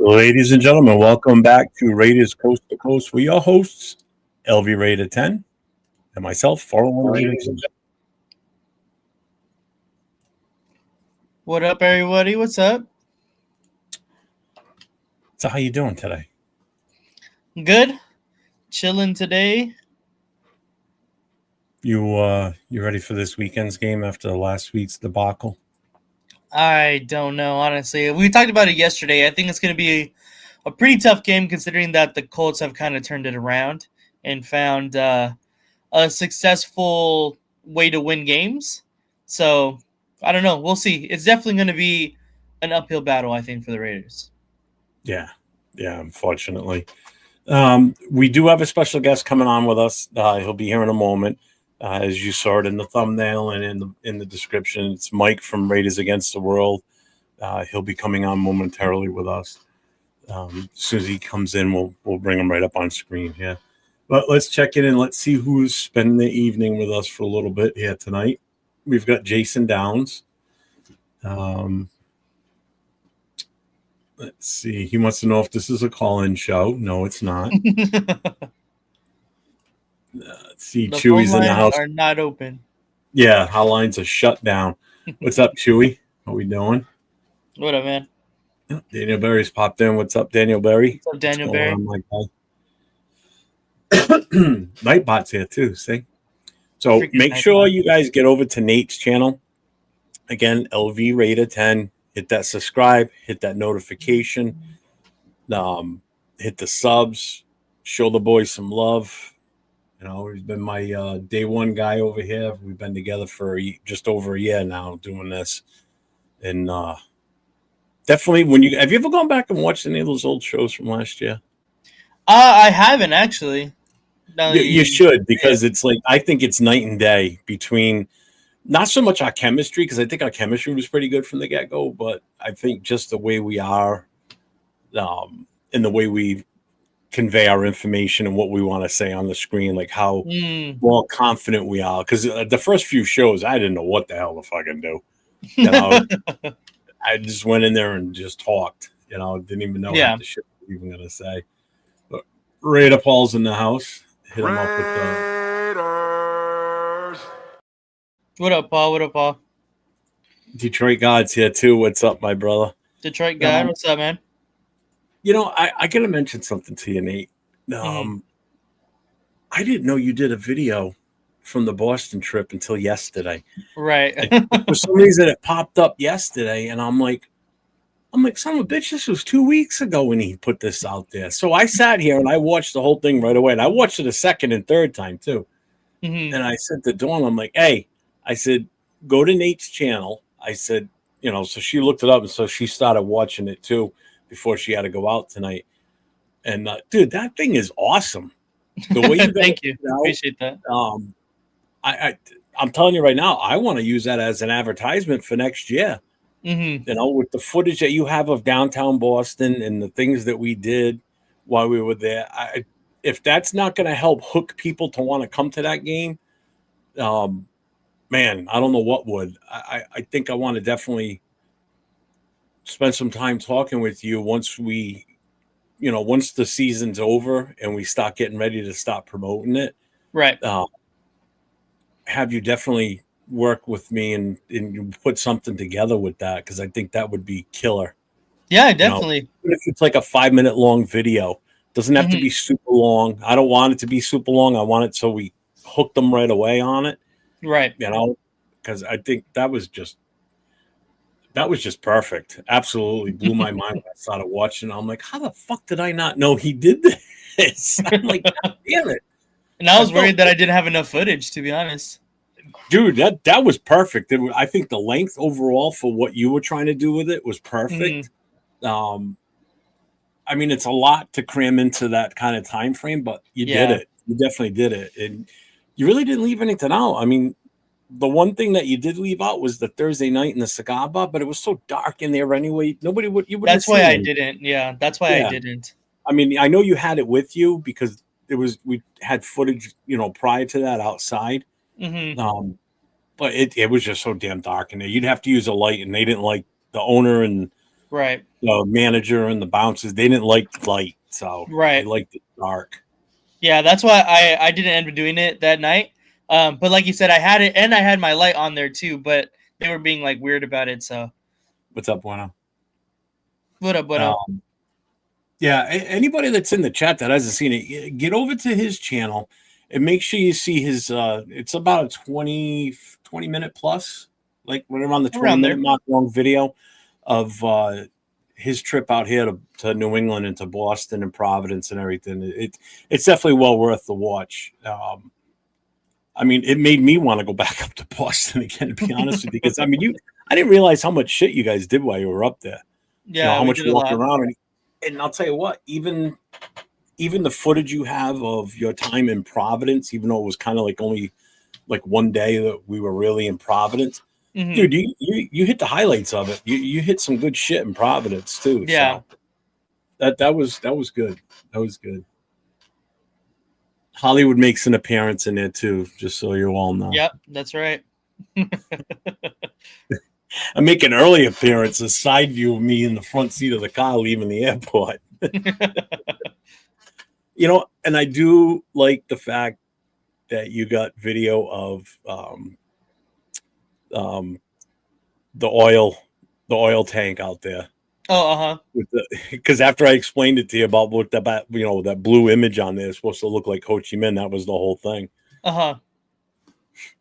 Ladies and gentlemen, welcome back to Raiders Coast to Coast. We're your hosts, LV Raider10, and myself, 401 Raiders. What up, everybody? What's up? So, how you doing today? Good. Chilling today. You ready for this weekend's game after last week's debacle? I don't know, honestly. We talked about it yesterday. I think it's going to be a pretty tough game considering that the Colts have kind of turned it around and found a successful way to win games. So, I don't know. We'll see. It's definitely going to be an uphill battle, I think, for the Raiders. Yeah, unfortunately. We do have a special guest coming on with us. He'll be here in a moment. As you saw it in the thumbnail and in the description, it's Mike from Raiders Against the World. He'll be coming on momentarily with us. As soon as he comes in, we'll bring him right up on screen here. But let's check in and let's see who's spending the evening with us for a little bit here tonight. We've got Jason Downs. Let's see. He wants to know if this is a call-in show. No, it's not. Let's see. The Chewy's phone in the lines house. are not open. Yeah, our lines are shut down. What's up, Chewy? How we doing? What up, man? Daniel Berry's popped in. What's up, Daniel Berry? What's up, Daniel Berry? Nightbot's here too, see? So Freaking make Nightbot. sure you guys get over to Nate's channel. Again, LVRaider10. Hit that subscribe, hit that notification, hit the subs, show the boys some love. You know, he's been my day one guy over here. We've been together for just over a year now doing this. And definitely, have you ever gone back and watched any of those old shows from last year? I haven't actually. No, You should, because it's like, I think it's night and day between not so much our chemistry, because I think our chemistry was pretty good from the get-go, but I think just the way we are and the way we convey our information and what we want to say on the screen, like how more confident we are. Because the first few shows, I didn't know what the hell to fucking do. You know, I just went in there and just talked. You know, didn't even know half the shit I was even gonna say. But Raider Paul's in the house. Hit him up with Raiders. What up, Paul? What up, Paul? Detroit God's here too. What's up, my brother? Detroit guy. What's up, man? You know, I gotta mention something to you, Nate. I didn't know you did a video from the Boston trip until yesterday. Right. For some reason, it popped up yesterday, and I'm like, son of a bitch, this was 2 weeks ago when he put this out there. So I sat here and I watched the whole thing right away, and I watched it a second and third time too. And I said to Dawn, I'm like, hey, I said, go to Nate's channel. I said, you know, so she looked it up, and so she started watching it too before she had to go out tonight. And dude, that thing is awesome. The way you thank you, out, appreciate that. I'm telling you right now, I want to use that as an advertisement for next year. You know, with the footage that you have of downtown Boston and the things that we did while we were there, if that's not going to help hook people to want to come to that game, man, I don't know what would. I think I want to definitely spend some time talking with you once the season's over and we start getting ready to stop promoting it. Right. Have you definitely work with me and put something together with that, because I think that would be killer. Yeah, definitely. You know, even if it's like a 5-minute long video, doesn't have to be super long. I don't want it to be super long. I want it so we hook them right away on it. Right. You know, because I think that was just perfect. Absolutely blew my mind when I started watching. I'm like, how the fuck did I not know he did this? I'm like, God damn it. And I was worried that I didn't have enough footage, to be honest. Dude, that was perfect. I think the length overall for what you were trying to do with it was perfect. I mean, it's a lot to cram into that kind of time frame, but you did it. You definitely did it. And you really didn't leave anything out. I mean, the one thing that you did leave out was the Thursday night in the cigar bar, but it was so dark in there anyway. Nobody would. That's why I didn't. Yeah, that's why I didn't. I mean, I know you had it with you because we had footage, you know, prior to that outside. But it was just so damn dark in there. You'd have to use a light, and they didn't like the owner and Right. The manager and the bouncers, they didn't like the light, so they Right. liked it dark. Yeah, that's why I didn't end up doing it that night. But like you said, I had it and I had my light on there too, but they were being like weird about it. So What's up, Bueno? what up, what up? Yeah, anybody that's in the chat that hasn't seen it, get over to his channel and make sure you see his it's about a 20 minute plus, like right around the 20 Around minute there. mark long video of his trip out here to New England and to Boston and Providence and everything. It's definitely well worth the watch. I mean, it made me want to go back up to Boston again, to be honest with you, because I mean, I didn't realize how much shit you guys did while you were up there. You know Yeah, how we much did a walking lot. around, and I'll tell you what, even the footage you have of your time in Providence, even though it was kind of like only like one day that we were really in Providence, Hmm. dude, you hit the highlights of it. You hit some good shit in Providence too. Yeah. So that was good. That was good. Hollywood makes an appearance in there too, just so you all know. Yep, that's right. I make an early appearance, a side view of me in the front seat of the car leaving the airport. You know, and I do like the fact that you got video of um, the oil tank out there. Oh, uh-huh. Because after I explained it to you about what that that blue image on there is supposed to look like Ho Chi Minh, that was the whole thing. Uh-huh.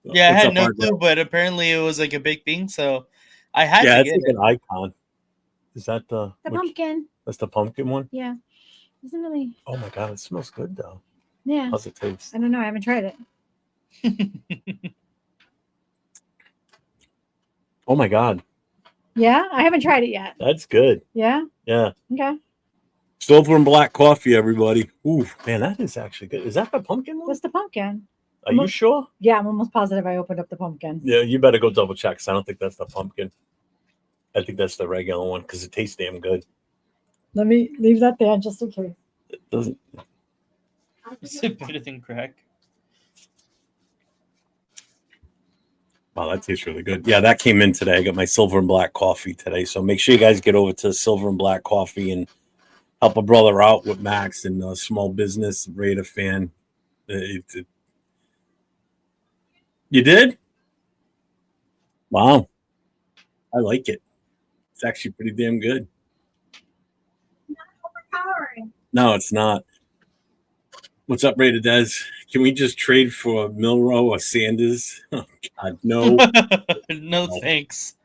Yeah, I What's had up, no Ardell? clue, but apparently it was like a big thing, so I had Yeah, to it's get like it. an icon. Is that The pumpkin. That's the pumpkin one. Yeah. Doesn't really. Oh my god, it smells good though. Yeah. How's it taste? I don't know. I haven't tried it. Oh my god, Yeah, I haven't tried it yet. that's good. Yeah. Yeah, Okay. silver and black coffee, everybody. Ooh, man, that is actually good. Is that the pumpkin one? That's the pumpkin. Are you sure? Yeah, I'm almost positive I opened up the pumpkin. Yeah, you better go double check. Cause I don't think that's the pumpkin. I think that's the regular one because it tastes damn good. Let me leave that there just in case. It doesn't. Is it better than crack? Wow, that tastes really good. Yeah, that came in today. I got my silver and black coffee today. So make sure you guys get over to Silver and Black Coffee and help a brother out with Max and small business Raider fan. You did? Wow, I like it. It's actually pretty damn good. Overpowering. No, it's not. What's up, Raider Des? Can we just trade for Milrow or Sanders? Oh, God, no. No thanks.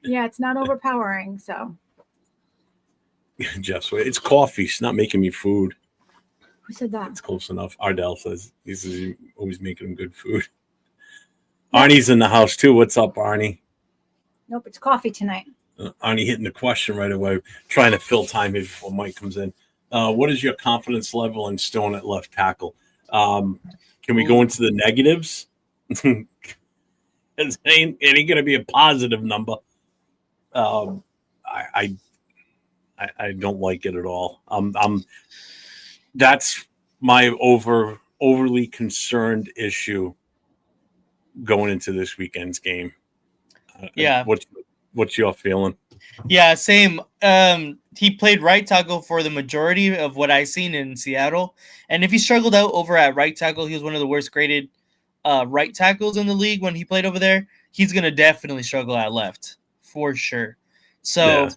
Yeah, it's not overpowering. So Just it's coffee. She's not making me food. who said that? It's close enough. R.A.W says he's always making him good food. Yeah. Arnie's in the house too. What's up, Arnie? Nope, it's coffee tonight. Arnie hitting the question right away, trying to fill time here before Mike comes in. What is your confidence level in Stone at left tackle? Can we go into the negatives? It ain't going to be a positive number. I don't like it at all. That's my overly concerned issue going into this weekend's game. Yeah. What's your feeling? Yeah, same. He played right tackle for the majority of what I seen in Seattle, and if he struggled out over at right tackle, he was one of the worst graded right tackles in the league when he played over there. He's gonna definitely struggle at left for sure. So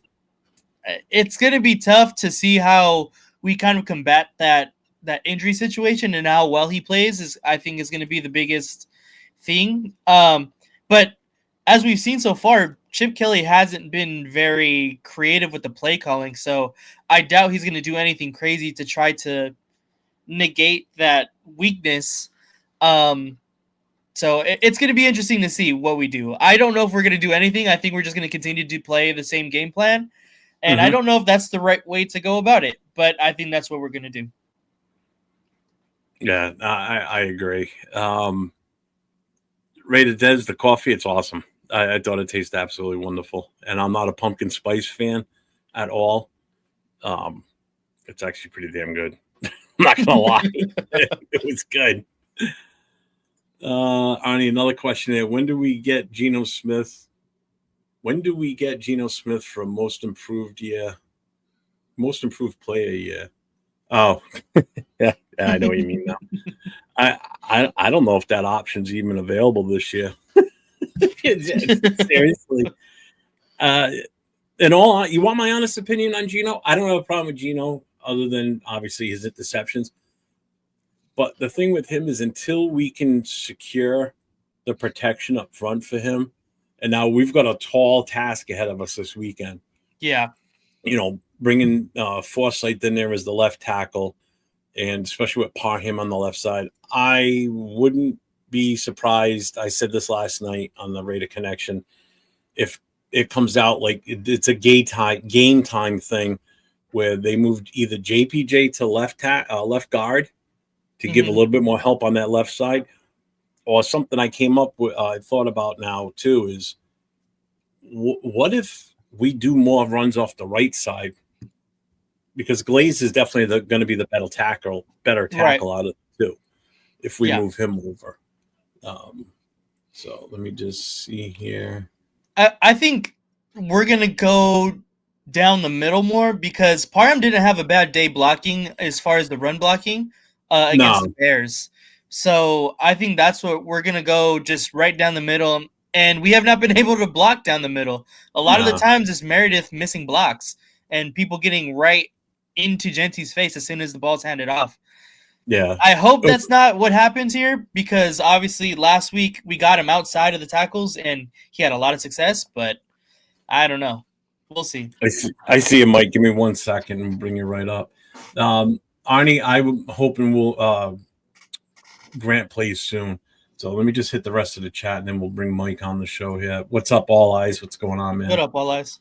it's gonna be tough to see how we kind of combat that injury situation, and how well he plays is I think is gonna be the biggest thing. But as we've seen so far, Chip Kelly hasn't been very creative with the play calling, so I doubt he's going to do anything crazy to try to negate that weakness. So it's going to be interesting to see what we do. I don't know if we're going to do anything. I think we're just going to continue to play the same game plan, and I don't know if that's the right way to go about it, but I think that's what we're going to do. Yeah, I agree. Rated Des, the coffee, it's awesome. I thought it tasted absolutely wonderful. And I'm not a pumpkin spice fan at all. It's actually pretty damn good. I'm not going to lie. It was good. Arnie, another question here. When do we get Geno Smith When do we get Geno Smith for most improved player year? Oh, yeah, I know what you mean now. I don't know if that option's even available this year. Seriously. You want my honest opinion on Geno? I don't have a problem with Geno other than obviously his interceptions. But the thing with him is until we can secure the protection up front for him, and now we've got a tall task ahead of us this weekend. Yeah. Bringing Forsythe in there as the left tackle, and especially with Parham on the left side, I wouldn't be surprised. I said this last night on the Raider Connection. If it comes out like it's a game time thing where they moved either JPJ to left guard to give a little bit more help on that left side, or something I came up with, I thought about now too, is what if we do more runs off the right side? Because Glaze is definitely going to be the better tackle right out of the two if we move him over. So let me just see here. I think we're going to go down the middle more because Parham didn't have a bad day blocking as far as the run blocking against the Bears. So I think that's what we're going to go, just right down the middle. And we have not been able to block down the middle. A lot of the times it's Meredith missing blocks and people getting right into Genty's face as soon as the ball's handed off. Yeah. I hope that's not what happens here because obviously last week we got him outside of the tackles and he had a lot of success, but I don't know. We'll see. I see it, Mike. Give me 1 second and bring you right up. Arnie, I'm hoping Grant plays soon. So let me just hit the rest of the chat and then we'll bring Mike on the show here. What's up, All Eyes? What's going on, man? What up, All Eyes?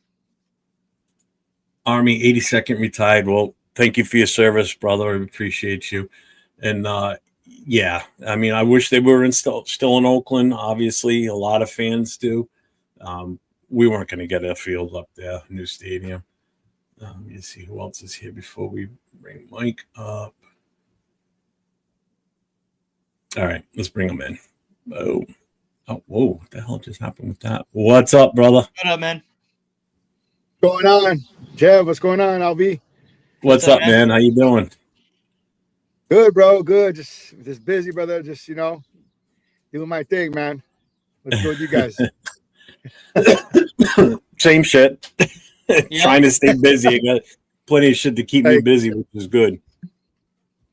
Army, 82nd retired. Well, thank you for your service, brother. I appreciate you. And yeah, I mean, I wish they were still in Oakland. Obviously, a lot of fans do. We weren't going to get a field up there, new stadium. Let me see who else is here before we bring Mike up. All right, let's bring him in. Oh, whoa, what the hell just happened with that? What's up, brother? What up, man? What's going on? Jeff, what's going on, LV? What's up, man? How you doing? Good, bro. Good. Just busy, brother. Just, doing my thing, man. What's good with you guys? Same shit. Trying to stay busy. I got plenty of shit to keep me busy, which is good.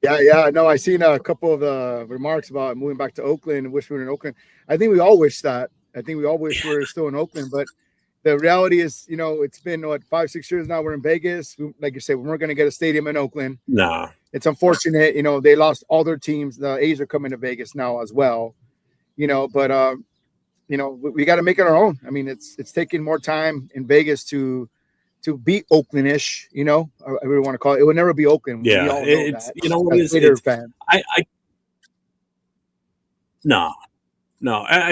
Yeah. No, I seen a couple of remarks about moving back to Oakland and wish we were in Oakland. I think we all wish that. I think we all wish we were still in Oakland, but the reality is, it's been 5-6 years now. We're in Vegas. Like you said, we weren't going to get a stadium in Oakland. Nah. It's unfortunate. They lost all their teams. The A's are coming to Vegas now as well. But we got to make it our own. I mean, it's taking more time in Vegas to be Oakland-ish. I really want to call it. It would never be Oakland. Yeah, we all know it's that. What is Raider fan. No.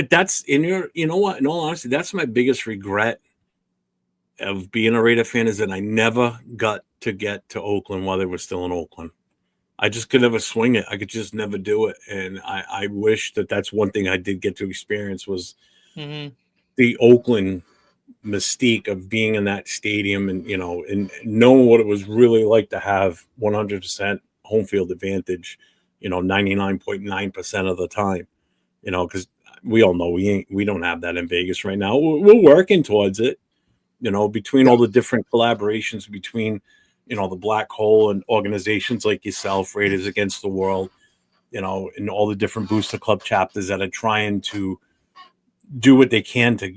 That's in your. You know what? In all honesty, that's my biggest regret of being a Raider fan is that I never got to get to Oakland while they were still in Oakland. I just could never swing it. I could just never do it, and I wish that's one thing I did get to experience was the Oakland mystique of being in that stadium and and knowing what it was really like to have 100% home field advantage, 99.9% of the time, because we all know we don't have that in Vegas right now. We're working towards it, between all the different collaborations between the Black Hole and organizations like yourself, Raiders Against the World, and all the different Booster Club chapters that are trying to do what they can to,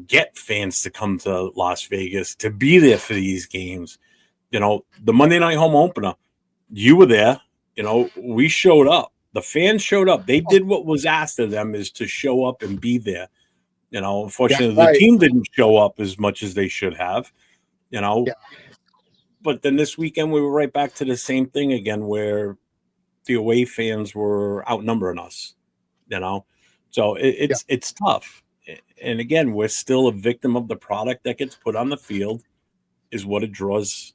get fans to come to Las Vegas, to be there for these games. The Monday night home opener, you were there, we showed up. The fans showed up. They did what was asked of them, is to show up and be there. Unfortunately, the team didn't show up as much as they should have, But then this weekend, we were right back to the same thing again, where the away fans were outnumbering us, So it's tough. And again, we're still a victim of the product that gets put on the field is what attracts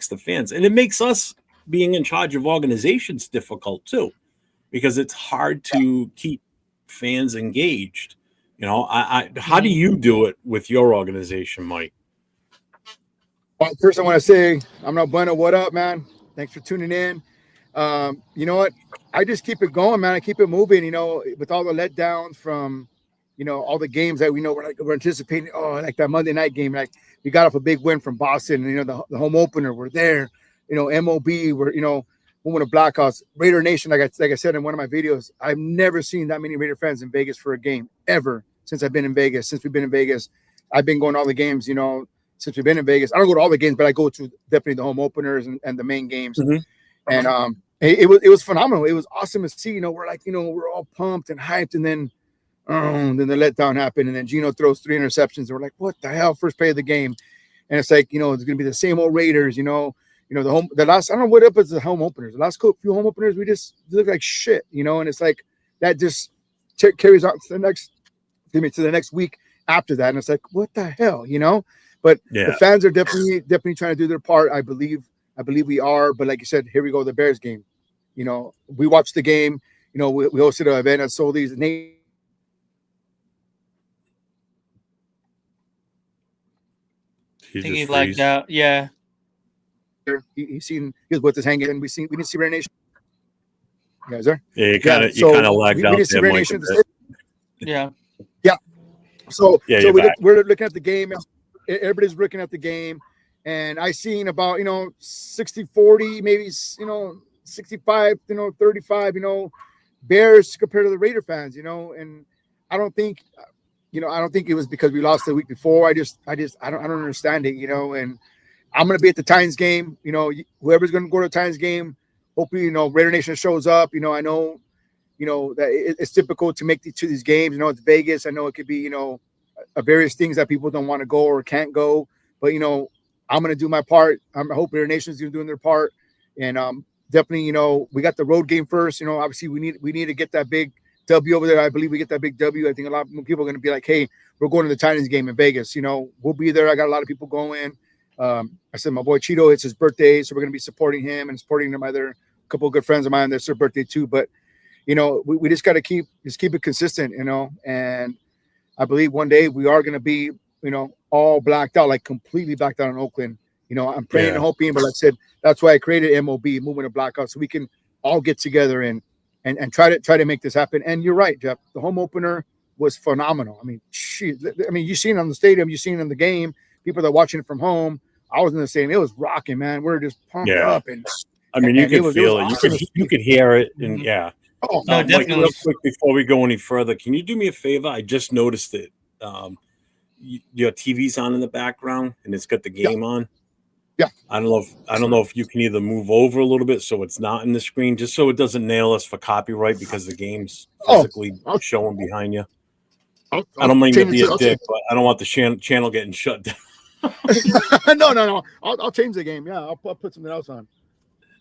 the fans. And it makes us being in charge of organizations difficult too, because it's hard to keep fans engaged. You know, how do you do it with your organization, Mike? Well, first, I want to say, I'm not bueno. What up, man? Thanks for tuning in. You know what? I just keep it going, man. I keep it moving. You know, with all the letdowns from, you know, all the games that we know we're anticipating. Oh, like that Monday night game. Like we got off a big win from Boston. You know, the home opener. We're there. You know, MOB. We're, you know, we went to Blackhawks. Raider Nation. Like I said in one of my videos, I've never seen that many Raider fans in Vegas for a game ever since I've been in Vegas. Since we've been in Vegas, I've been going to all the games. You know, since we've been in Vegas. I don't go to all the games, but I go to definitely the home openers and the main games. Mm-hmm. And it was phenomenal. It was awesome to see. You know, we're like, you know, we're all pumped and hyped, and then the letdown happened, and then Gino throws 3 interceptions, and we're like, what the hell? First play of the game, and it's like, you know, it's gonna be the same old Raiders. You know, the last, I don't know what up is the home openers. The last few home openers, we just look like shit, you know, and it's like that just carries on to the next week after that, and it's like, what the hell, you know? But the fans are definitely trying to do their part. I believe we are. But like you said, here we go, the Bears game. You know, we watched the game. You know, we hosted an event at Soli's. Nate, I think he lagged out. Yeah. He's with us hanging, and we didn't see Raider Nation. You guys there? Yeah, you kind of lagged out there, Mike. Yeah. Yeah. So we're looking at the game. Everybody's looking at the game, and I seen about, you know, 60-40, maybe, you know, 65, you know, 35, you know, Bears compared to the Raider fans, you know. And I don't think it was because we lost the week before. I don't understand it, you know. And I'm gonna be at the Titans game, you know. Whoever's gonna go to the Titans game, hopefully, you know, Raider Nation shows up. You know, I know, you know, that it's typical to make to these games. You know, it's Vegas. I know it could be, you know, various things that people don't want to go or can't go, but, you know, I'm going to do my part. I hope Raider Nation is doing their part, and definitely, you know, we got the road game first. You know, obviously we need to get that big W over there. I believe we get that big W. I think a lot of people are going to be like, hey, we're going to the Titans game in Vegas. You know, we'll be there. I got a lot of people going. I said my boy Cheeto, it's his birthday, so we're going to be supporting him and supporting him. Other couple of good friends of mine, that's their birthday too. But, you know, we just got to keep it consistent, you know. And I believe one day we are going to be, you know, all blacked out, like completely blacked out in Oakland. You know, I'm praying and hoping, but like I said, that's why I created MOB, Movement of Blackout, so we can all get together and try to make this happen. And you're right, Jeff. The home opener was phenomenal. I mean, you've seen it on the stadium, you've seen it in the game. People that are watching it from home. I was in the stadium. It was rocking, man. We're just pumped up, and I mean, you could feel it. Awesome. You could hear it, and Oh, no, definitely. Mike, real quick before we go any further, can you do me a favor? I just noticed it. Your TV's on in the background, and it's got the game on. Yeah. I don't know if you can either move over a little bit so it's not in the screen, just so it doesn't nail us for copyright because the game's physically showing behind you. I don't mean to be a dick, but I don't want the channel getting shut down. No. I'll change the game. Yeah, I'll put something else on.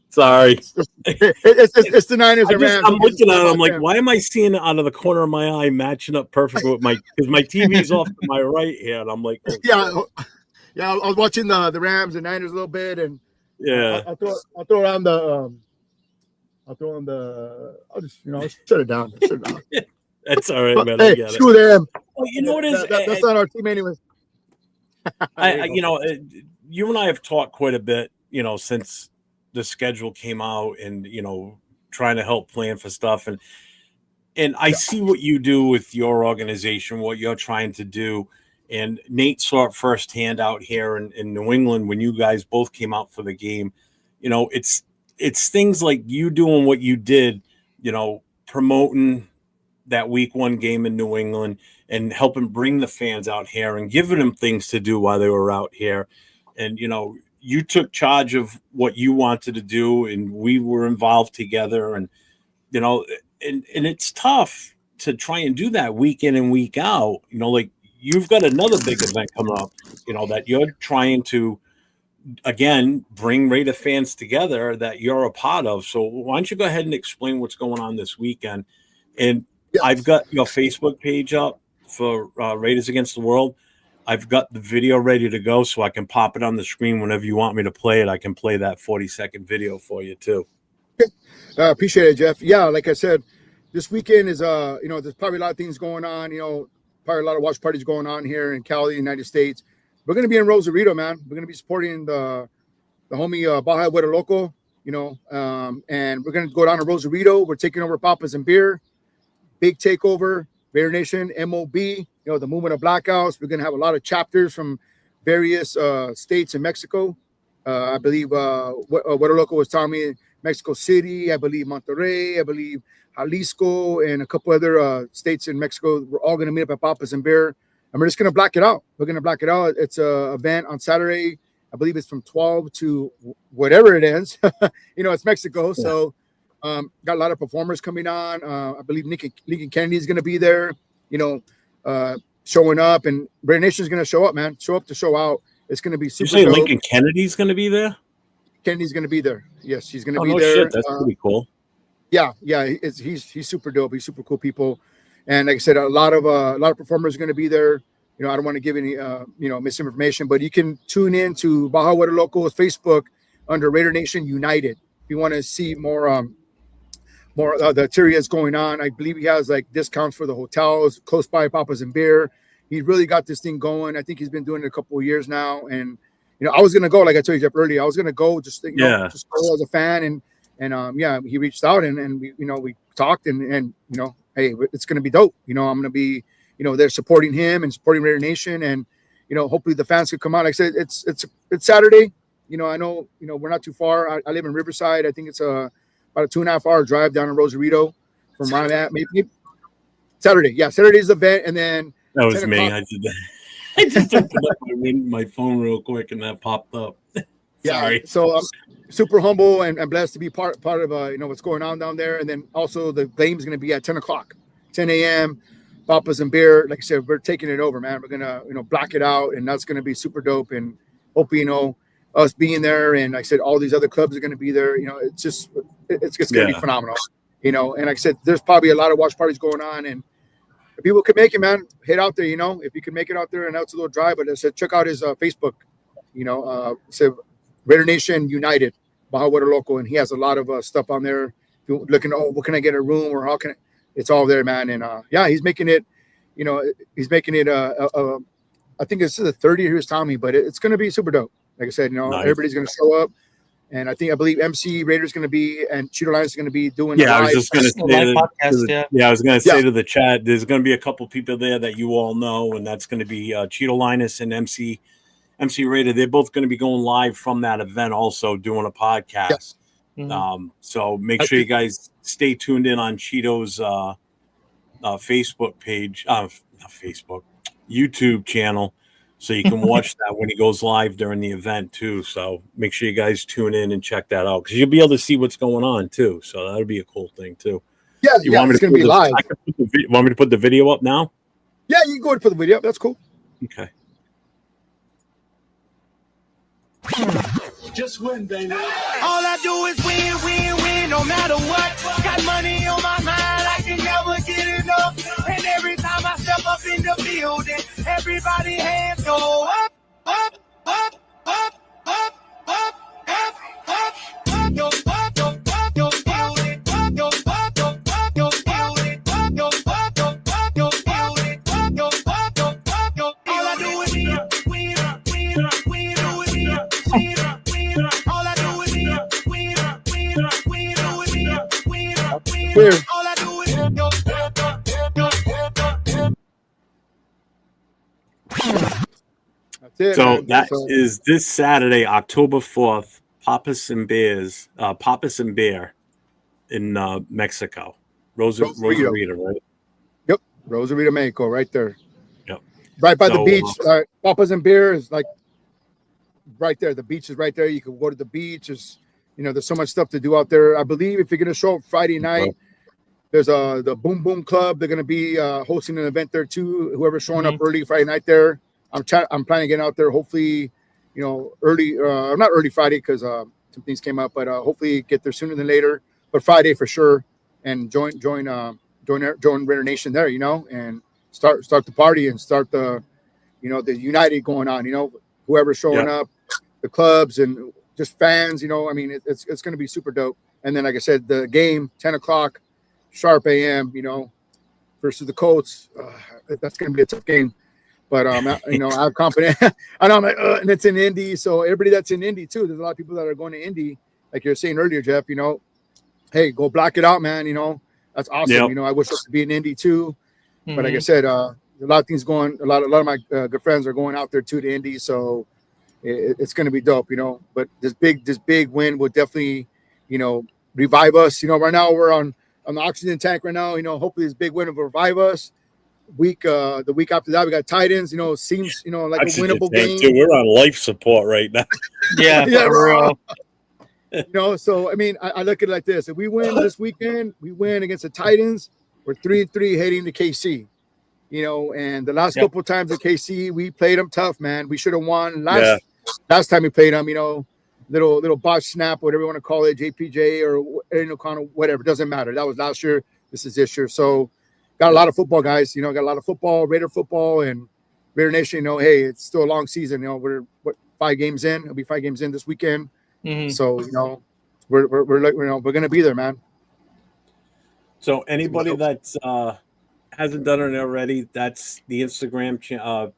Sorry. It's the Niners and Rams. I'm looking at it. I'm like, why am I seeing it out of the corner of my eye matching up perfect with because my TV's off to my right here, and I'm like, oh, yeah. I was watching the Rams and Niners a little bit, and I'll throw around the I'll just, you know, shut it down. That's all right, man. Hey, screw them. Well, you know what is that's not our team anyway. You know, you and I have talked quite a bit, you know, since the schedule came out, and, you know, trying to help plan for stuff, and I see what you do with your organization, what you're trying to do. And Nate saw it firsthand out here in New England when you guys both came out for the game. You know, it's things like you doing what you did, you know, promoting that week 1 game in New England and helping bring the fans out here and giving them things to do while they were out here. And, you know, you took charge of what you wanted to do, and we were involved together. And, you know, and it's tough to try and do that week in and week out. You know, like, you've got another big event coming up, you know, that you're trying to, again, bring Raider fans together that you're a part of. So why don't you go ahead and explain what's going on this weekend? And I've got your Facebook page up for Raiders Against the World. I've got the video ready to go, so I can pop it on the screen whenever you want me to play it. I can play that 40-second video for you too. Appreciate it, Jeff. Yeah, like I said, this weekend is you know, there's probably a lot of things going on. You know, probably a lot of watch parties going on here in Cali, United States. We're going to be in Rosarito, man. We're going to be supporting the homie Baja Huero Loco, and we're going to go down to Rosarito. We're taking over Papas and Beer. Big takeover, Raider Nation, MOB, the movement of blackouts. We're going to have a lot of chapters from various states in Mexico. I believe Huero Loco was telling me Mexico City, I believe Monterrey, I believe Jalisco, and a couple other states in Mexico. We're all going to meet up at Papas and Beer, and we're just going to black it out. We're going to black it out. It's an event on Saturday. I believe it's from 12 to whatever it ends. It's Mexico. Yeah. So got a lot of performers coming on. I believe Lincoln Kennedy is going to be there, showing up. And Raider Nation is going to show up, man. Show up to show out. It's going to be super dope. Lincoln Kennedy's going to be there? Kennedy's going to be there. Yes, he's going to be there. Shit. That's pretty cool. Yeah. He's super dope. He's super cool people. And like I said, a lot of performers are going to be there. I don't want to give any, misinformation, but you can tune in to Baja Huero Loco's Facebook under Raider Nation United. If you want to see more the activities going on, I believe he has like discounts for the hotels close by Papas and Beer. He's really got this thing going. I think he's been doing it a couple of years now. And, I was going to go, like I told you Jeff earlier, I was going to go just go as a fan. And he reached out and we talked and hey, it's going to be dope. I'm going to be, they're supporting him and supporting Raider Nation, and hopefully the fans could come out. Like I said, it's Saturday. I know we're not too far. I live in Riverside. I think it's about a 2.5 hour drive down to Rosarito from where I'm at. Maybe Saturday. Yeah, Saturday's the event, and then that was me. I did that. I just opened up my phone real quick, and that popped up. Sorry. Yeah, so I'm super humble and blessed to be part of what's going on down there, and then also the game is going to be at 10 a.m. Papas and Beer. Like I said, we're taking it over, man. We're gonna block it out, and that's gonna be super dope. And hope us being there, and like I said, all these other clubs are gonna be there. It's just gonna be phenomenal. And like I said, there's probably a lot of watch parties going on, and if people can make it, man, head out there. If you can make it out there, and that's a little drive. But I said, check out his Facebook. Said Raider Nation United, Baja Huero Loco, and he has a lot of stuff on there. If you're looking, what can I get a room, or how can it's all there, man. And he's making it, I think it's the 30th he was telling me, but it's going to be super dope. Like I said, nice. Everybody's going to show up. And I believe MC Raider's going to be, and Cheeto Lions is going to be doing. Yeah, I was just going to say I was going to say to the chat, there's going to be a couple people there that you all know, and that's going to be Cheeto Linus and MC Raider. They're both going to be going live from that event, also doing a podcast. Yeah. Mm-hmm. So make sure you guys stay tuned in on Cheeto's Facebook page, not Facebook, YouTube channel, so you can watch that when he goes live during the event too. So make sure you guys tune in and check that out, because you'll be able to see what's going on too. So that'll be a cool thing too. Yeah, want me to be live? Want me to put the video up now? Yeah, you can go ahead and put the video up. That's cool. Okay. Just win, baby. All I do is win, no matter what. Got money on my mind, I can never get enough. And every time I step up in the building, everybody hands go up, up, up, up, up, up, up, up, up, yo, up, yo, up, yo, building, up, yo, up, yo, up, yo, building, up, yo, up, yo, up, yo, building, up, yo, up, yo, up, yo. All I do is win. Weird. That's it, so man. that is this Saturday, October 4th, Papas and Beer in Mexico. Rosarito, right? Yep, Rosarito, Mexico, right there. Yep. Right by the beach. Papas and Beer is like right there. The beach is right there. You can go to the beach. There's so much stuff to do out there. I believe if you're going to show up Friday night, there's the Boom Boom Club. They're going to be hosting an event there too. Whoever's showing up early Friday night there, I'm planning to get out there. Hopefully, early. Not early Friday because some things came up, but hopefully get there sooner than later. But Friday for sure, and join Raider Nation there. And start the party and start the United going on. Whoever's showing up, the clubs and just fans, it's going to be super dope. And then, like I said, the game, 10 o'clock, sharp AM, versus the Colts. That's going to be a tough game. But I have confidence. I know I'm like, and it's in Indy, so everybody that's in Indy too. There's a lot of people that are going to Indy, like you're saying earlier, Jeff. Hey, go block it out, man. That's awesome. Yep. I wish I could be in Indy too. Mhm. But like I said, a lot of things going. A lot of my good friends are going out there too to Indy, so it's going to be dope. But this big win will definitely, revive us. Right now we're on the oxygen tank right now. Hopefully this big win will revive us. The week after that we got Titans. Seems like a winnable game. Too. We're on life support right now. Yeah, Yeah, for real. So I mean, I look at it like this: if we win this weekend, we win against the Titans. We're 3-3 heading to KC. And the last couple of times at KC, we played them tough, man. We should have won last time we played them. Little botch snap, whatever you want to call it, JPJ or kind of whatever. Doesn't matter. That was last year. This is this year. So got a lot of football, guys. Got a lot of football, Raider football, and Raider Nation. Hey, it's still a long season. We're 5 games in. It'll be 5 games in this weekend. Mhm. So we're going to be there, man. So anybody that hasn't done it already, that's the Instagram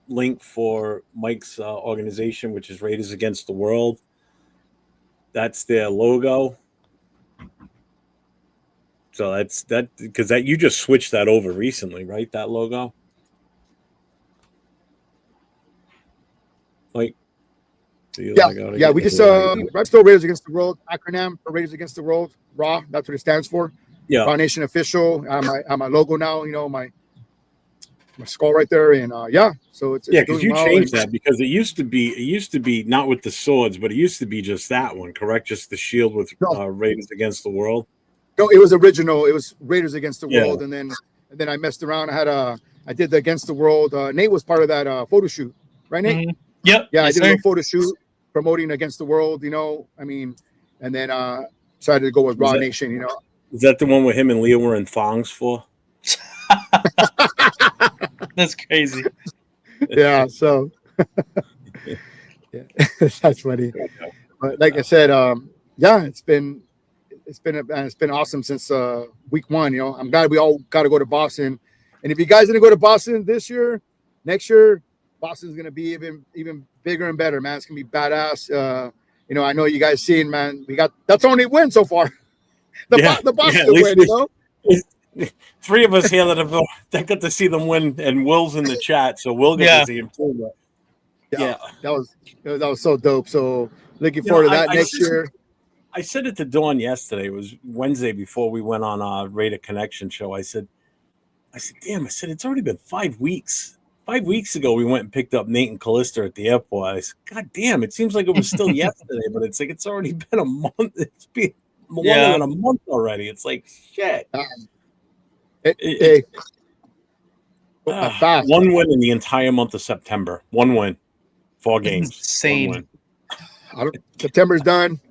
link for Mike's organization, which is Raiders Against the World. That's their logo. So that's because you just switched that over recently, right? That logo. Like, yeah. We just still Raiders Against the World acronym for Raiders Against the World. RA. That's what it stands for. Yeah. RA Nation official. I'm my logo now. My skull right there, and so it's because you well, changed that because it used to be not with the swords, but it used to be just that one, correct? Just the shield with Raiders Against the World. No, it was original. It was Raiders Against the World, and then I messed around. I did the Against the World. Nate was part of that photo shoot, right, Nate? Mhm. Yep. Yeah, Yes, I did a sir. little photo shoot promoting Against the World. And then decided to go with RA Nation. Is that the one where him and Leah were in thongs for? That's crazy. Yeah, so yeah, that's funny. But like I said, it's been awesome since week 1. I'm glad we all got to go to Boston. And if you guys didn't go to Boston this year, next year Boston's gonna be even bigger and better, man. It's gonna be badass. I know you guys seen, man. That's only win so far. The Boston win, 3 of us here that got to see them win, and Will's in the chat, so we'll get to see him too. That was so dope. So looking forward to that next year. I said it to Dawn yesterday. It was Wednesday before we went on our Raider Connection show. I said, damn, it's already been 5 weeks. 5 weeks ago, we went and picked up Nate and Callista at the airport. I said, God damn, it seems like it was still yesterday, but it's like it's already been a month. It's been longer than a month already. It's like, shit. One win in the entire month of September. 1 win. 4 games. Insane. September's done.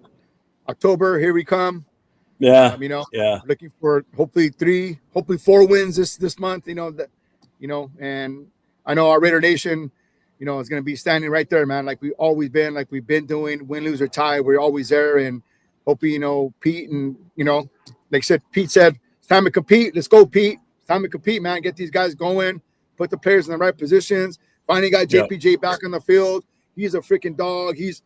October, here we come. Yeah. Looking for hopefully 4 wins this month. And I know our Raider Nation, is going to be standing right there, man. Like we've always been, like we've been doing. Win, lose, or tie, we're always there. And hopefully, Pete and like I said, Pete said, it's time to compete. Let's go, Pete. It's time to compete, man. Get these guys going. Put the players in the right positions. Finally got JPJ back on the field. He's a freaking dog. He's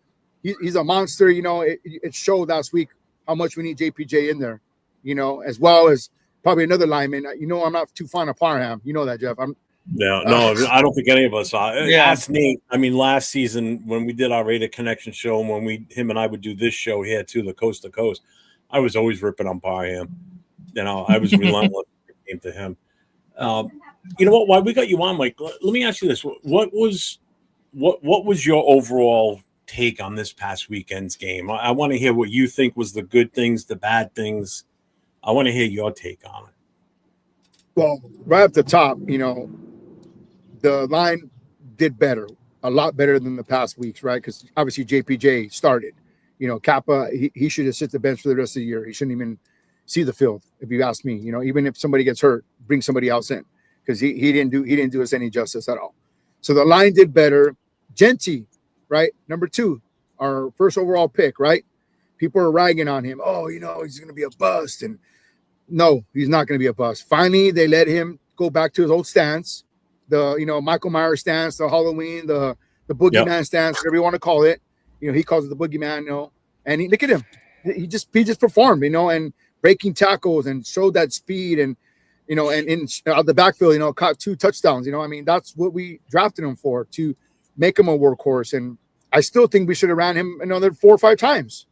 a monster. It showed last week how much we need JPJ in there. As well as probably another lineman. I'm not too fond of Parham. You know that, Jeff. No, I don't think any of us are. Ask Nate. I mean, last season when we did our Raider Connection show, and when him and I would do this show here too, the Coast to Coast, I was always ripping on Parham. I was relentless when it came to him. You know what? While we got you on, Mike, let me ask you this: what was your overall take on this past weekend's game? I want to hear what you think was the good things, the bad things. I want to hear your take on it. Well, right at the top, the line did better, a lot better than the past weeks, right? Because obviously JPJ started. Kappa, he should have sit the bench for the rest of the year. He shouldn't even see the field, if you ask me. Even if somebody gets hurt, bring somebody else in, because he didn't do us any justice at all. So the line did better. Genty, right? Number 2, our first overall pick, right? People are ragging on him. Oh, he's going to be a bust. And No, he's not going to be a bust. Finally, they let him go back to his old stance, the Michael Myers stance, the Halloween, the boogeyman stance, whatever you want to call it. He calls it the boogeyman. And look at him. He just performed, and breaking tackles and showed that speed and and in out the backfield, caught 2 touchdowns. I mean, that's what we drafted him for, to make him a workhorse. And I still think we should have ran him another 4 or 5 times.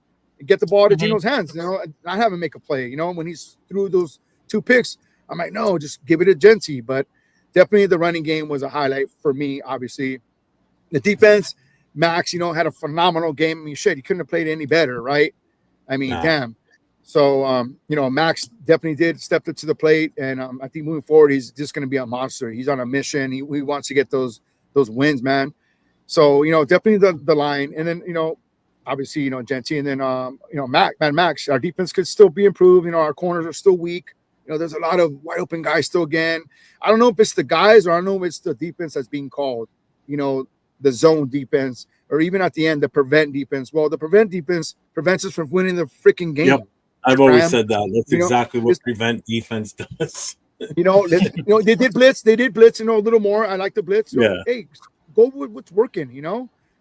Get the ball to Gino's hands, not have him make a play. When he's threw those 2 picks, I'm like, no, just give it to Genty. But definitely the running game was a highlight for me. Obviously, the defense, Max, had a phenomenal game. I mean, shit, he couldn't have played any better, right? I mean, damn. So, Max definitely did step up to the plate, and I think moving forward, he's just going to be a monster. He's on a mission. He wants to get those wins, man. So, definitely the line, and then obviously, Genty, and then Max. Our defense could still be improved. Our corners are still weak. There's a lot of wide open guys still again. I don't know if it's the guys or I don't know if it's the defense that's being called. The zone defense, or even at the end, the prevent defense. Well, the prevent defense prevents us from winning the freaking game. Yep. I've always said that. That's exactly what prevent defense does. They did blitz. They did blitz, a little more. I like the blitz. Hey, go with what's working,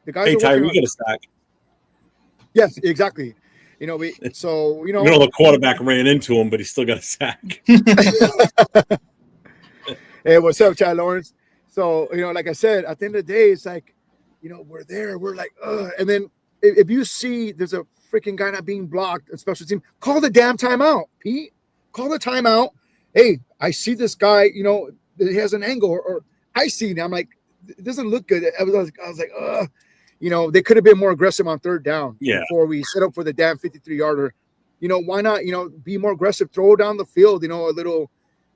The guys. Hey, Ty, we get a sack. Yes, exactly. The quarterback ran into him, but he still got a sack. Hey, what's up, Chad Lawrence? So, like I said, at the end of the day, it's like, we're there. We're like, and then if you see there's a freaking guy not being blocked, a special team, call the damn timeout, Pete. Call the timeout. Hey, I see this guy, he has an angle, or I see him. I'm like, it doesn't look good. I was like, they could have been more aggressive on 3rd down before we set up for the damn 53-yarder. Why not, be more aggressive, throw down the field, a little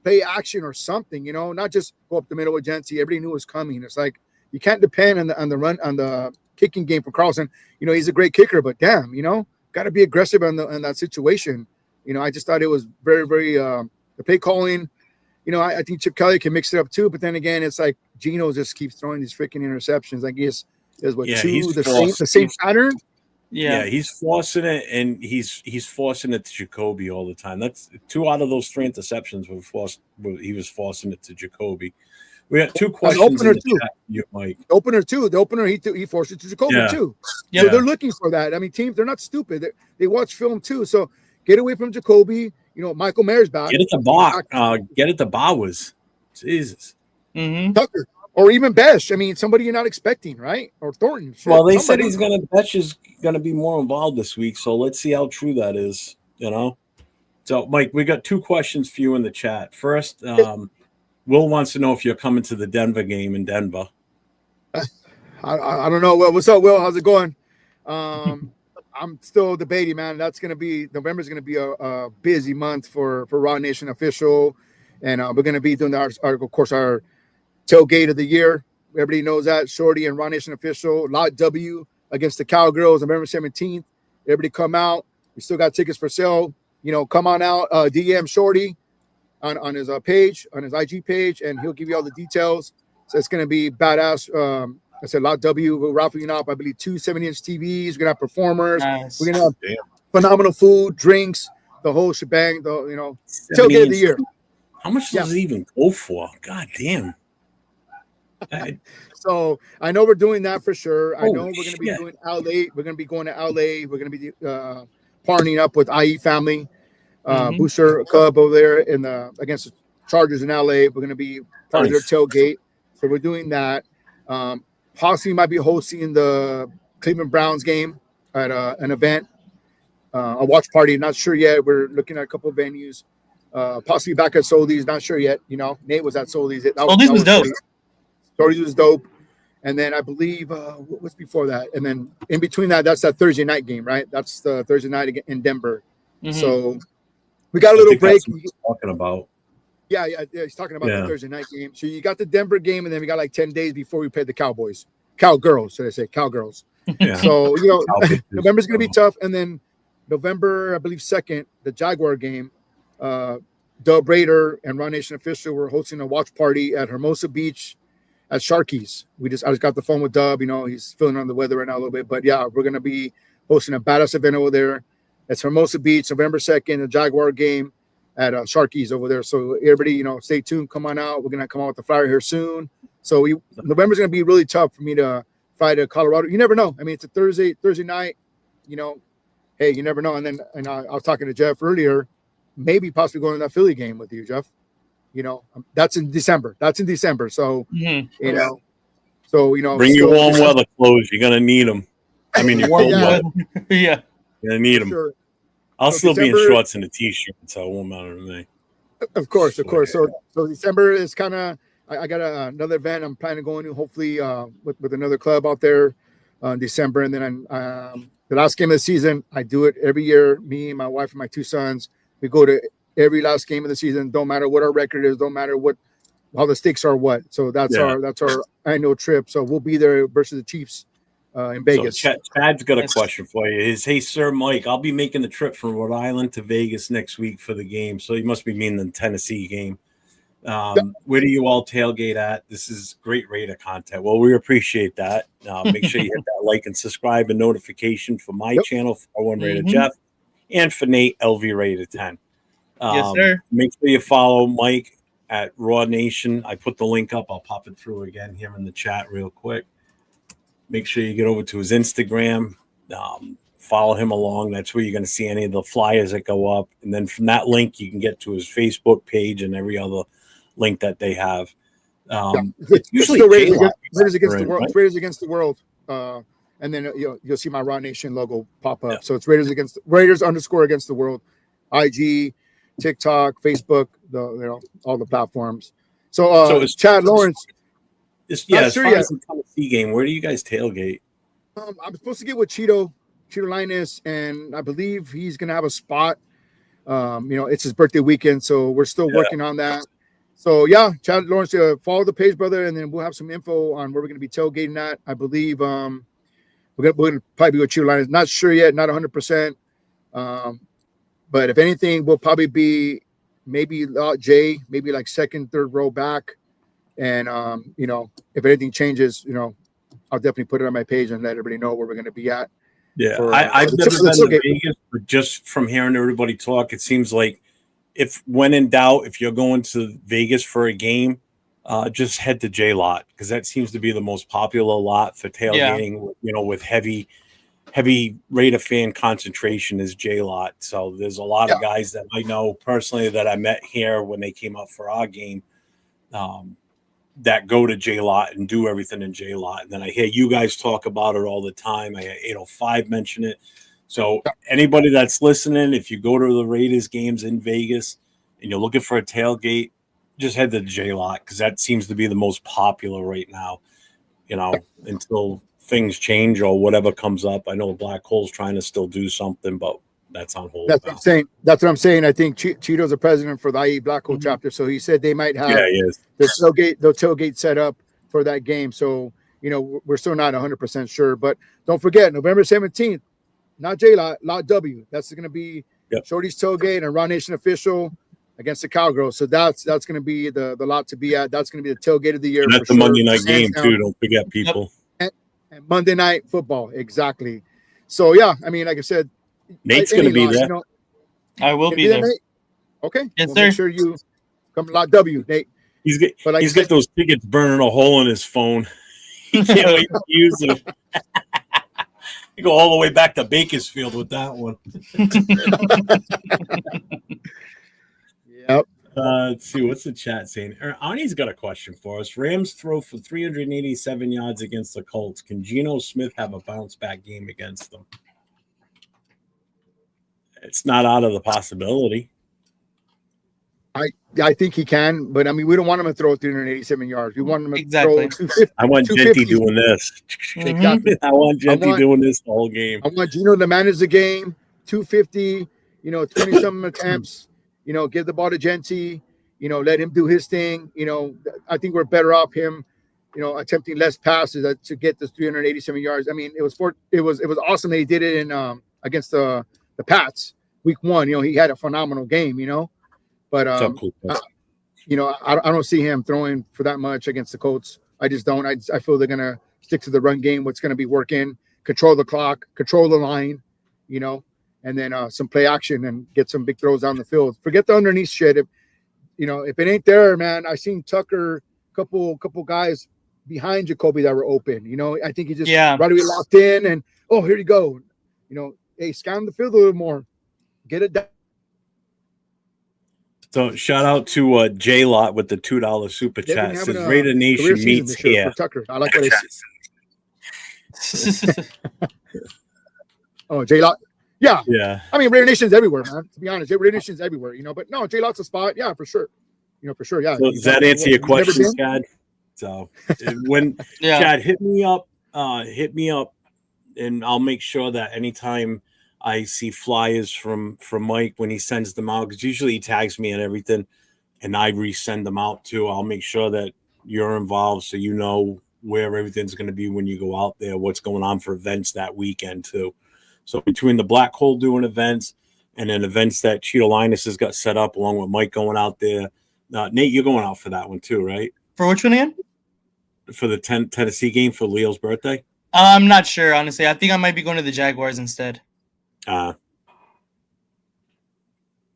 play action or something, not just go up the middle with Genty. Everybody knew it was coming. It's like, you can't depend on the run, on the kicking game for Carlson. He's a great kicker, but damn, got to be aggressive in that situation. I just thought it was very, very, the play calling, I think Chip Kelly can mix it up too, but then again, it's like Gino just keeps throwing these freaking interceptions. I guess there's the same pattern. Yeah, he's forcing it, and he's forcing it to Jacoby all the time. That's 2 out of those 3 interceptions were forced. He was forcing it to Jacoby. We got 2 questions in the chat, Mike. The opener, he forced it to Jacoby too. Yeah. So they're looking for that. I mean, teams, they're not stupid. They watch film too. So get away from Jacoby. Michael Mayer's back. Get it to Bowers. Jesus. Mm-hmm. Tucker. Or even Besh. I mean, somebody you're not expecting, right? Or Thornton. Shit. Well, they said Besh is going to be more involved this week, so let's see how true that is, So, Mike, we got 2 questions for you in the chat. First, Will wants to know if you're coming to the Denver game in Denver. I don't know. Well, what's up, Will? How's it going? I'm still debating, man. November's going to be a busy month for Raw Nation Official, and we're going to be doing our tailgate of the year. Everybody knows that. Shorty and Raw Nation Official, R.A.W. against the Cowgirls, November 17th. Everybody come out. We still got tickets for sale. Come on out. DM Shorty on his page, on his IG page, and he'll give you all the details. So it's going to be badass. I said R.A.W. We're raffling off, I believe, 2 70-inch TVs. We're going to have performers. Nice. We're going to have phenomenal food, drinks, the whole shebang, tailgate of the year. How much does it even go for? God damn. So I know we're doing that for sure. I know we're going to be doing LA. We're going to be going to LA. We're going to be partnering up with IE Family, Booster Club over there against the Chargers in LA. We're going to be part of their tailgate. So we're doing that. Possibly might be hosting the Cleveland Browns game at an event, a watch party. Not sure yet. We're looking at a couple of venues. Possibly back at Soldy's. Not sure yet. Nate was at Soldy's. Soldy's was dope. Soldy's was dope. And then I believe what's before that? And then in between that's that Thursday night game, right? That's the Thursday night in Denver. Mm-hmm. So we got a little break. That's what he's talking about. Yeah, he's talking about the Thursday night game. So you got the Denver game, and then we got like 10 days before we play the Cowgirls, should I say, Cowgirls. Yeah. So, November's going to be tough. And then November, I believe, 2nd, the Jaguar game, Dub Raider and Raw Nation Official were hosting a watch party at Hermosa Beach at Sharky's. I just got the phone with Dub. He's feeling under the weather right now a little bit. But, yeah, we're going to be hosting a badass event over there. It's Hermosa Beach, November 2nd, a Jaguar game. at Sharky's over there. So everybody, stay tuned. Come on out. We're gonna come out with the flyer here soon. So November's gonna be really tough for me to fly to Colorado. You never know. I mean, it's a Thursday night. Hey, you never know. And I was talking to Jeff earlier, maybe possibly going to that Philly game with you, Jeff. That's in December. So Mhm. Bring your warm weather clothes. You're gonna need them. I mean, your cold weather. Yeah. You're gonna need them. Sure. I'll So still be in December- shorts and a t-shirt, so it won't matter to me. Of course. So December is kind of. I got another event I'm planning to go into. Hopefully, with another club out there in December, and then the last game of the season. I do it every year. Me and my wife and my 2 sons. We go to every last game of the season. Don't matter what our record is. Don't matter how the stakes are. So that's our annual trip. So we'll be there versus the Chiefs in Vegas. So Chad's got a question for you. Hey, Sir Mike, I'll be making the trip from Rhode Island to Vegas next week for the game. So you must be meaning the Tennessee game. Where do you all tailgate at? This is great Raider content. Well, we appreciate that. Make sure you hit that like and subscribe and notification for my channel, for One Raider Jeff, and for Nate LV-Raider10. Yes, sir. Make sure you follow Mike at Raw Nation. I put the link up. I'll pop it through again here in the chat real quick. Make sure you get over to his Instagram. Follow him along. That's where you're going to see any of the flyers that go up. And then from that link, you can get to his Facebook page and every other link that they have. It's usually Raiders against the world. Right? Raiders against the world. And then you'll see my Raw Nation logo pop up. So it's Raiders _ against the world. IG, TikTok, Facebook, all the platforms. So it's Chad Lawrence. As far as the Tennessee game, where do you guys tailgate? I'm supposed to get with Cheeto Linus, and I believe he's gonna have a spot. It's his birthday weekend, so we're still working on that. So Chad Lawrence, follow the page, brother, and then we'll have some info on where we're gonna be tailgating at. I believe we're gonna probably be with Cheeto Linus. Not sure yet, not 100%. But if anything, we'll probably be maybe Jay, maybe like second, third row back. And if anything changes, I'll definitely put it on my page and let everybody know where we're going to be at. Yeah, I've never been to Vegas, but just from hearing everybody talk, it seems like when in doubt, if you're going to Vegas for a game, just head to J Lot, because that seems to be the most popular lot for tailgating. With heavy Raider fan concentration is J Lot. So there's a lot of guys that I know personally that I met here when they came up for our game. That go to J Lot and do everything in J Lot. And then I hear you guys talk about it all the time. I hear 805 mention it. So anybody that's listening, if you go to the Raiders games in Vegas and you're looking for a tailgate, just head to J Lot, because that seems to be the most popular right now, until things change or whatever comes up. I know Black Hole's trying to still do something, but that's on hold. That's what I'm saying. I think Cheeto's the president for the IE Black Hole chapter, so he said they might have the tailgate set up for that game. So we're still not 100% sure, but don't forget November 17th, not J Lot, Lot W. That's going to be Shorty's tailgate and Raw Nation official against the Cowgirls. So that's going to be the lot to be at. That's going to be the tailgate of the year. And that's the Monday night game too. Don't forget, people. And Monday night football, exactly. So I mean, like I said. Nate's going to be there. I will be there. Okay. Yes, sir. Make sure you come to Lot W, Nate. He's got those tickets burning a hole in his phone. He can't wait to use them. You go all the way back to Bakersfield with that one. Yep. Let's see. What's the chat saying? Arnie's got a question for us. Rams throw for 387 yards against the Colts. Can Geno Smith have a bounce-back game against them? It's not out of the possibility. I think he can, but I mean, we don't want him to throw 387 yards. We want him to throw 250. I want Genty doing this. Exactly. I want Genty doing this the whole game. I want Geno to manage the game. 250. 20-something attempts. Give the ball to Genty. Let him do his thing. I think we're better off him. Attempting less passes to get this 387 yards. I mean, it was awesome that he did it in against the Pats week 1. He had a phenomenal game, but I don't see him throwing for that much against the Colts. I just don't. I feel they're going to stick to the run game, what's going to be working, control the clock, control the line, and then some play action and get some big throws down the field. Forget the underneath shit. If it ain't there, man, I seen Tucker, couple guys behind Jacoby that were open. I think he just right away locked in and here you go. Hey, scan the field a little more, get it down. So shout out to J Lot with the $2 super chat. Says Raider Nation meets here. For Tucker. I like what I see. Oh, J Lot. Yeah. Yeah. I mean, Raider Nation's everywhere, man. To be honest, Raider Nation's everywhere, But no, J Lot's a spot. Yeah, for sure. For sure. Yeah. So does that answer your question, Chad? So when Chad, hit me up, and I'll make sure that anytime I see flyers from Mike when he sends them out, because usually he tags me and everything, and I resend them out too. I'll make sure that you're involved so you know where everything's going to be when you go out there, what's going on for events that weekend too. So between the Black Hole doing events and then events that Cheeto Linus has got set up along with Mike going out there. Nate, you're going out for that one too, right? For which one again? For the Tennessee game for Leo's birthday? I'm not sure, honestly. I think I might be going to the Jaguars instead.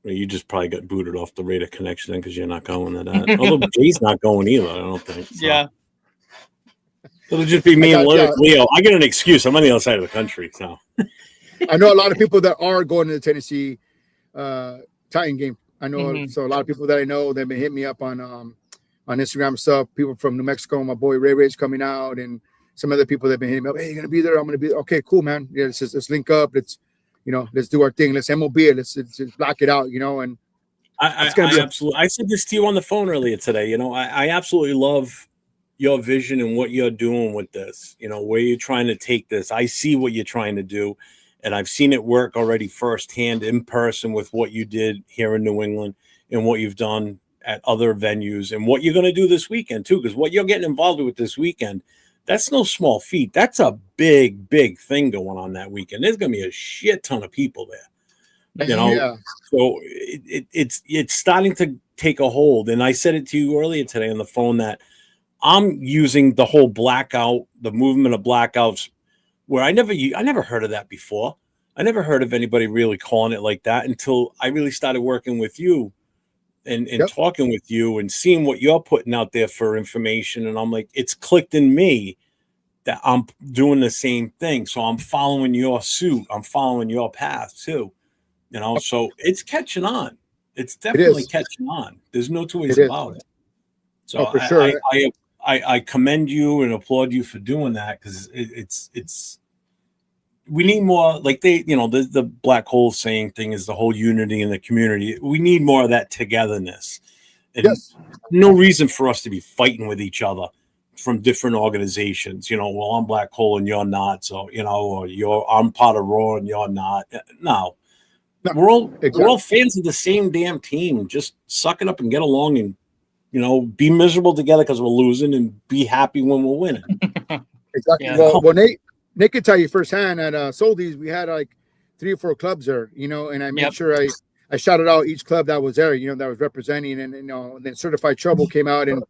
You just probably got booted off the Raider connection then because you're not going to that. Although Jay's not going either, I don't think. So. Yeah. It'll just be me and Leo. I get an excuse. I'm on the other side of the country, so. I know a lot of people that are going to the Tennessee Titan game. I know so a lot of people that I know, they've been hitting me up on Instagram and stuff. People from New Mexico, my boy Ray's coming out, and some other people that have been hitting me up. Hey, you're gonna be there? I'm gonna be there. Okay, cool, man. Yeah, let's link up. Let's do our thing. Let's MOB it. Let's block it out. And I absolutely. I said this to you on the phone earlier today. I absolutely love your vision and what you're doing with this. Where you're trying to take this. I see what you're trying to do, and I've seen it work already firsthand in person with what you did here in New England and what you've done at other venues and what you're going to do this weekend too. Because what you're getting involved with this weekend, that's no small feat. That's a big, big thing going on that weekend. There's going to be a shit ton of people there. So it's starting to take a hold. And I said it to you earlier today on the phone that I'm using the whole blackout, the movement of blackouts, where I never heard of that before. I never heard of anybody really calling it like that until I really started working with you and talking with you and seeing what you're putting out there for information. And I'm like, it's clicked in me that I'm doing the same thing. So I'm following your suit. I'm following your path too. So it's catching on. It's definitely catching on. There's no two ways about it. So for sure. I commend you and applaud you for doing that, because it's we need more, like the Black Hole saying thing is the whole unity in the community. We need more of that togetherness. And no reason for us to be fighting with each other from different organizations. Well, I'm Black Hole and you're not. So, or I'm part of RAW and you're not. No. We're all fans of the same damn team. Just suck it up and get along and, be miserable together because we're losing and be happy when we're winning. Exactly. Yeah. Well, Nick can tell you firsthand at Soldies, we had like 3 or 4 clubs there, and I made sure I shouted out each club that was there, that was representing, and then Certified Trouble came out, and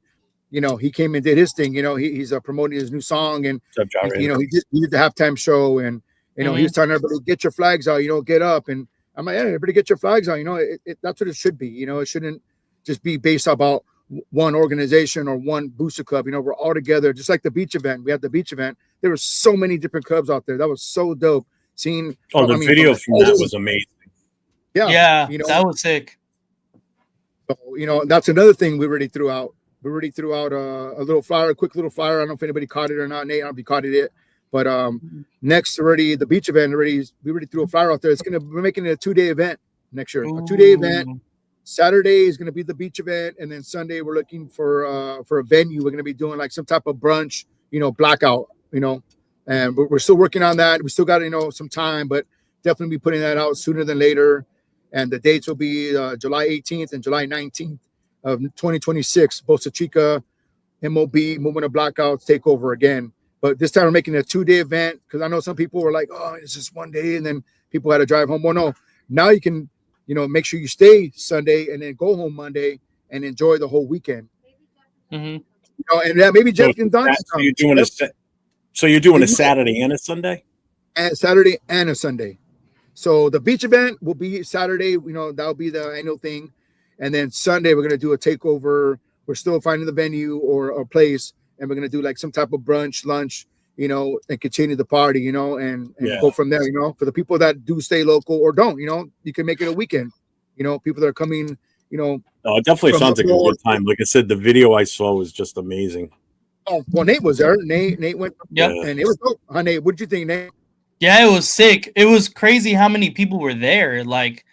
he came and did his thing. He's promoting his new song, and he did the halftime show, and he was telling everybody, get your flags out, get up, and I'm like, yeah, everybody get your flags out. That's what it should be. It shouldn't just be based about one organization or one booster club. We're all together, just like the beach event. We had the beach event. There were so many different clubs out there. That was so dope. Seeing the video from that was amazing. Yeah, that was sick. So, that's another thing we already threw out. We already threw out a little flyer, a quick little flyer. I don't know if anybody caught it or not. Nate, I don't know if you caught it yet. But next already, the beach event we already threw a flyer out there. We're making it a 2-day event next year. A 2-day event. Saturday is going to be the beach event, and then Sunday we're looking for a venue. We're going to be doing like some type of brunch, blackout, and we're still working on that. We still got some time, but definitely be putting that out sooner than later. And the dates will be July 18th and July 19th of 2026. Boca Chica, MOB, Movement of Blackouts take over again. But this time we're making it a 2-day event, because I know some people were like, oh, it's just 1 day, and then people had to drive home. Well, no, now you can make sure you stay Sunday and then go home Monday and enjoy the whole weekend. Mm-hmm. And maybe Jeff can done. So you're doing a Saturday and a Sunday? And Saturday and a Sunday. So the beach event will be Saturday. You know, that'll be the annual thing. And then Sunday, we're going to do a takeover. We're still finding the venue or a place. And we're going to do like some type of brunch, lunch, you know, and continue the party, you know, and go from there, you know. For the people that do stay local or don't, you know, you can make it a weekend. You know, people that are coming, you know. Oh, it definitely sounds like a good time. Like I said, the video I saw was just amazing. Oh, well, Nate was there. Nate went. Yep. And it was dope. Huh, Nate, what did you think, Nate? Yeah, it was sick. It was crazy how many people were there. Like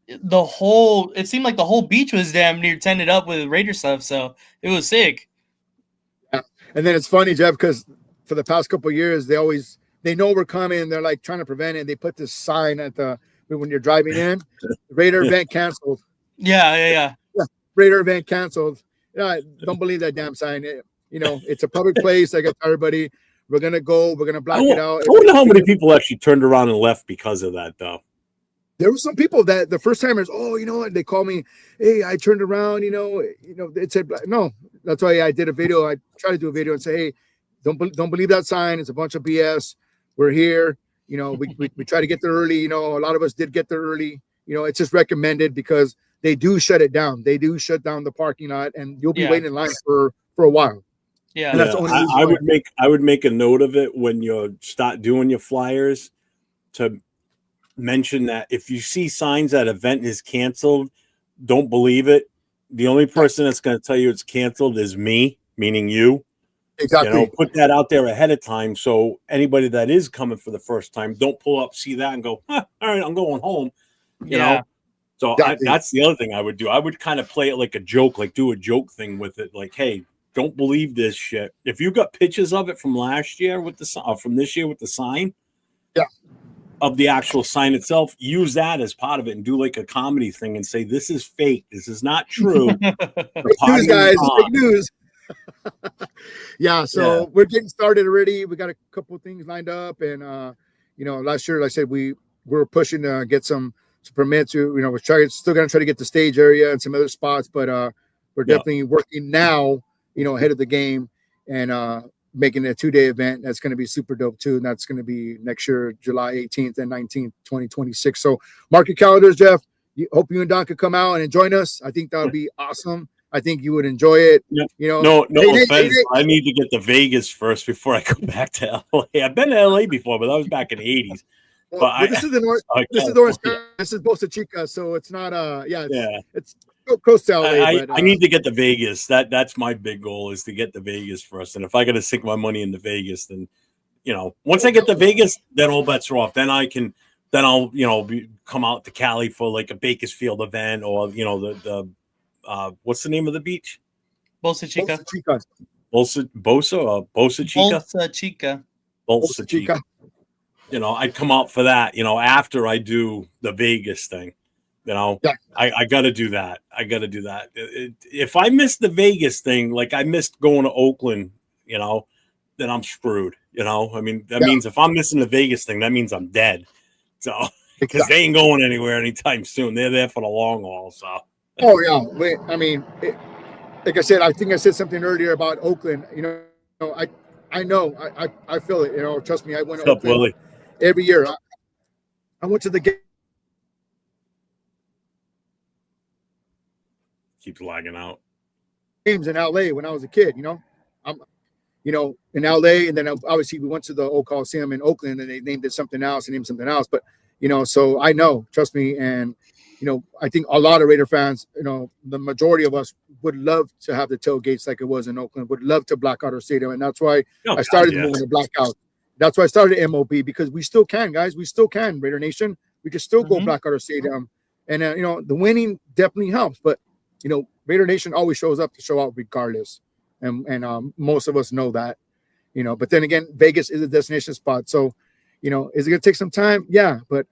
it seemed like the whole beach was damn near tented up with Raider stuff. So it was sick. Yeah. And then it's funny, Jeff, because for the past couple of years, they know we're coming. They're like trying to prevent it. They put this sign at when you're driving in, Raider event canceled. Yeah. Raider event canceled. Yeah, don't believe that damn sign. You know, it's a public place. I got everybody. We're gonna go. We're gonna block it out. I wonder how many people actually turned around and left because of that, though. There were some people that the first timers. Oh, you know what? They call me. Hey, I turned around. You know. It said no. That's why I did a video. I tried to do a video and say, hey, don't believe that sign. It's a bunch of BS. We're here. You know, we try to get there early. You know, a lot of us did get there early. You know, it's just recommended because they do shut it down. They do shut down the parking lot, and you'll be waiting in line for a while. Yeah, and that's the only I would make a note of it when you start doing your flyers to mention that if you see signs that event is canceled, don't believe it. The only person that's going to tell you it's canceled is me, meaning you. Exactly. You know, put that out there ahead of time so anybody that is coming for the first time don't pull up, see that, and go, all right, I'm going home. You know. So that's the other thing I would do. I would kind of play it like a joke, like do a joke thing with it, like, hey, don't believe this shit. If you got pictures of it from last year with from this year with the sign, of the actual sign itself, use that as part of it and do like a comedy thing and say, this is fake. This is not true. Fake news, guys. Fake news. So we're getting started already. We got a couple of things lined up. And, you know, last year, like I said, we were pushing to get some permits. You know, we're still going to try to get the stage area and some other spots, but we're definitely working now, you know, ahead of the game and making it a 2-day event. That's going to be super dope too. And that's going to be next year, July 18th and 19th, 2026. So mark your calendars, Jeff. Hope you and Don could come out and join us. I think that would be awesome. I think you would enjoy it. Yeah. You know, no offense. I need to get to Vegas first before I go back to LA. I've been to LA before, but that was back in the 80s. But this is the North. This is the Orange. This is Boca Chica, so it's not it's Coast LVRaider10. I need to get to Vegas. That's my big goal is to get to Vegas first. And if I got to sink my money into Vegas, then once I get to Vegas, then all bets are off. Then I'll come out to Cali for like a Bakersfield event or the what's the name of the beach? Boca Chica. Boca Chica. I'd come out for that. After I do the Vegas thing. I got to do that. If I miss the Vegas thing, like I missed going to Oakland, then I'm screwed. I mean, that means if I'm missing the Vegas thing, that means I'm dead. So, because they ain't going anywhere anytime soon. They're there for the long haul. So. Oh yeah. Wait, I mean, like I said, I think I said something earlier about Oakland. I know, I feel it. Trust me, I went to Oakland Willie? Every year. I went to the game. Keeps lagging out. Games in LA when I was a kid, I'm in LA, and then obviously we went to the old Coliseum in Oakland and they named it something else and named something else. But so I know, trust me, and I think a lot of Raider fans, the majority of us would love to have the tailgates like it was in Oakland, would love to black out our stadium. And that's why I started moving to blackout. That's why I started MOB, because we still can, guys. We still can, Raider Nation. We can still go black out our stadium. And the winning definitely helps, but Raider Nation always shows up to show out regardless. And most of us know that, but then again, Vegas is a destination spot. So, is it going to take some time? Yeah. But,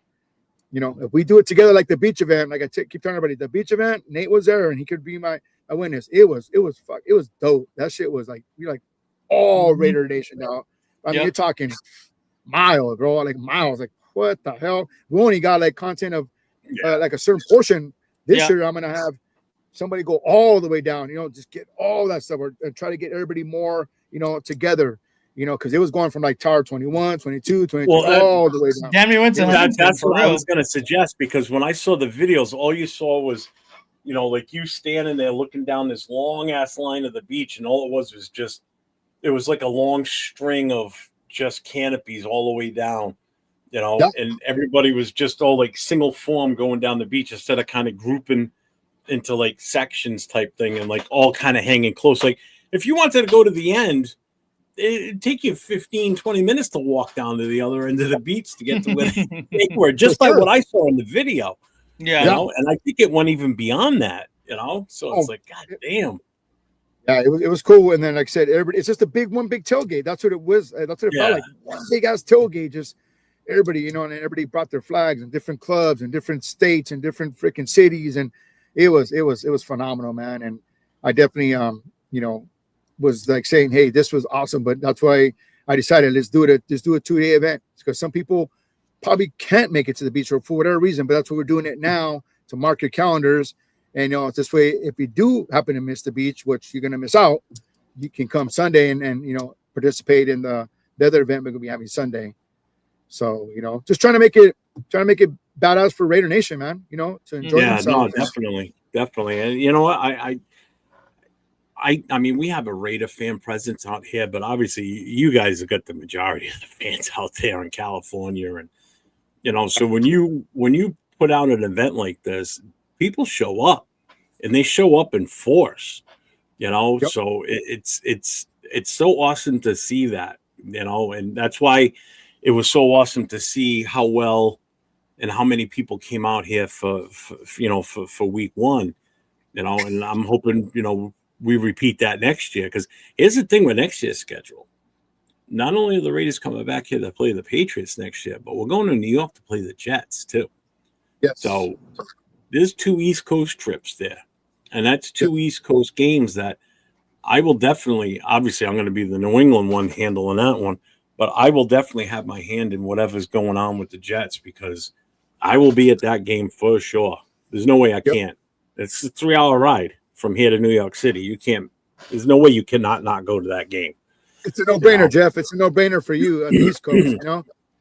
if we do it together, like the beach event, like I keep telling everybody, the beach event, Nate was there and he could be my witness. It was dope. That shit was like, you're like all Raider Nation now. I mean, you're talking miles, bro, like miles. Like, what the hell? We only got like content of like a certain portion. This year, I'm going to have somebody go all the way down, just get all that stuff or try to get everybody more, together. because it was going from like Tower 21, 22, 23, Well, all the way down. Damn, we went to That, Huntington that's for what I real. was going to suggest, because when I saw the videos, all you saw was, like you standing there looking down this long ass line of the beach, and all it was just, it was like a long string of just canopies all the way down, Yeah. and everybody was just all like single form going down the beach instead of kind of grouping into like sections type thing and like all kind of hanging close. Like if you wanted to go to the end, it'd take you 15, 20 minutes to walk down to the other end of the beach to get to where they were, just by what I saw in the video. Yeah. And I think it went even beyond that, so it's like, God damn. Yeah, it was cool. And then, like I said, everybody, it's just one big tailgate. That's what it was. That's what it felt like. One big ass tailgate. Just everybody, and everybody brought their flags and different clubs and different states and different freaking cities. And it was phenomenal, man. And I definitely, was like saying, hey, this was awesome. But that's why I decided let's do a 2-day event, because some people probably can't make it to the beach for whatever reason. But that's what we're doing it now, to mark your calendars. And this way, if you do happen to miss the beach, which you're gonna miss out, you can come Sunday and participate in the other event we're gonna be having Sunday. So just trying to make it badass for Raider Nation, man. To enjoy themselves. No, definitely. And you know what, I mean, we have a Raider fan presence out here, but obviously you guys have got the majority of the fans out there in California, and so when you put out an event like this, people show up, and they show up in force, Yep. So it's so awesome to see that, and that's why it was so awesome to see how well and how many people came out here for week one, and I'm hoping, we repeat that next year, because here's the thing with next year's schedule. Not only are the Raiders coming back here to play the Patriots next year, but we're going to New York to play the Jets too. Yes. So there's 2 East Coast trips there, and that's 2 East Coast games that I will definitely, obviously I'm going to be the New England one handling that one, but I will definitely have my hand in whatever's going on with the Jets, because I will be at that game for sure. There's no way I can't. It's a 3-hour ride from here to New York City. You can't, there's no way you cannot not go to that game. It's a no-brainer, Jeff. It's a no-brainer for you on the East Coast,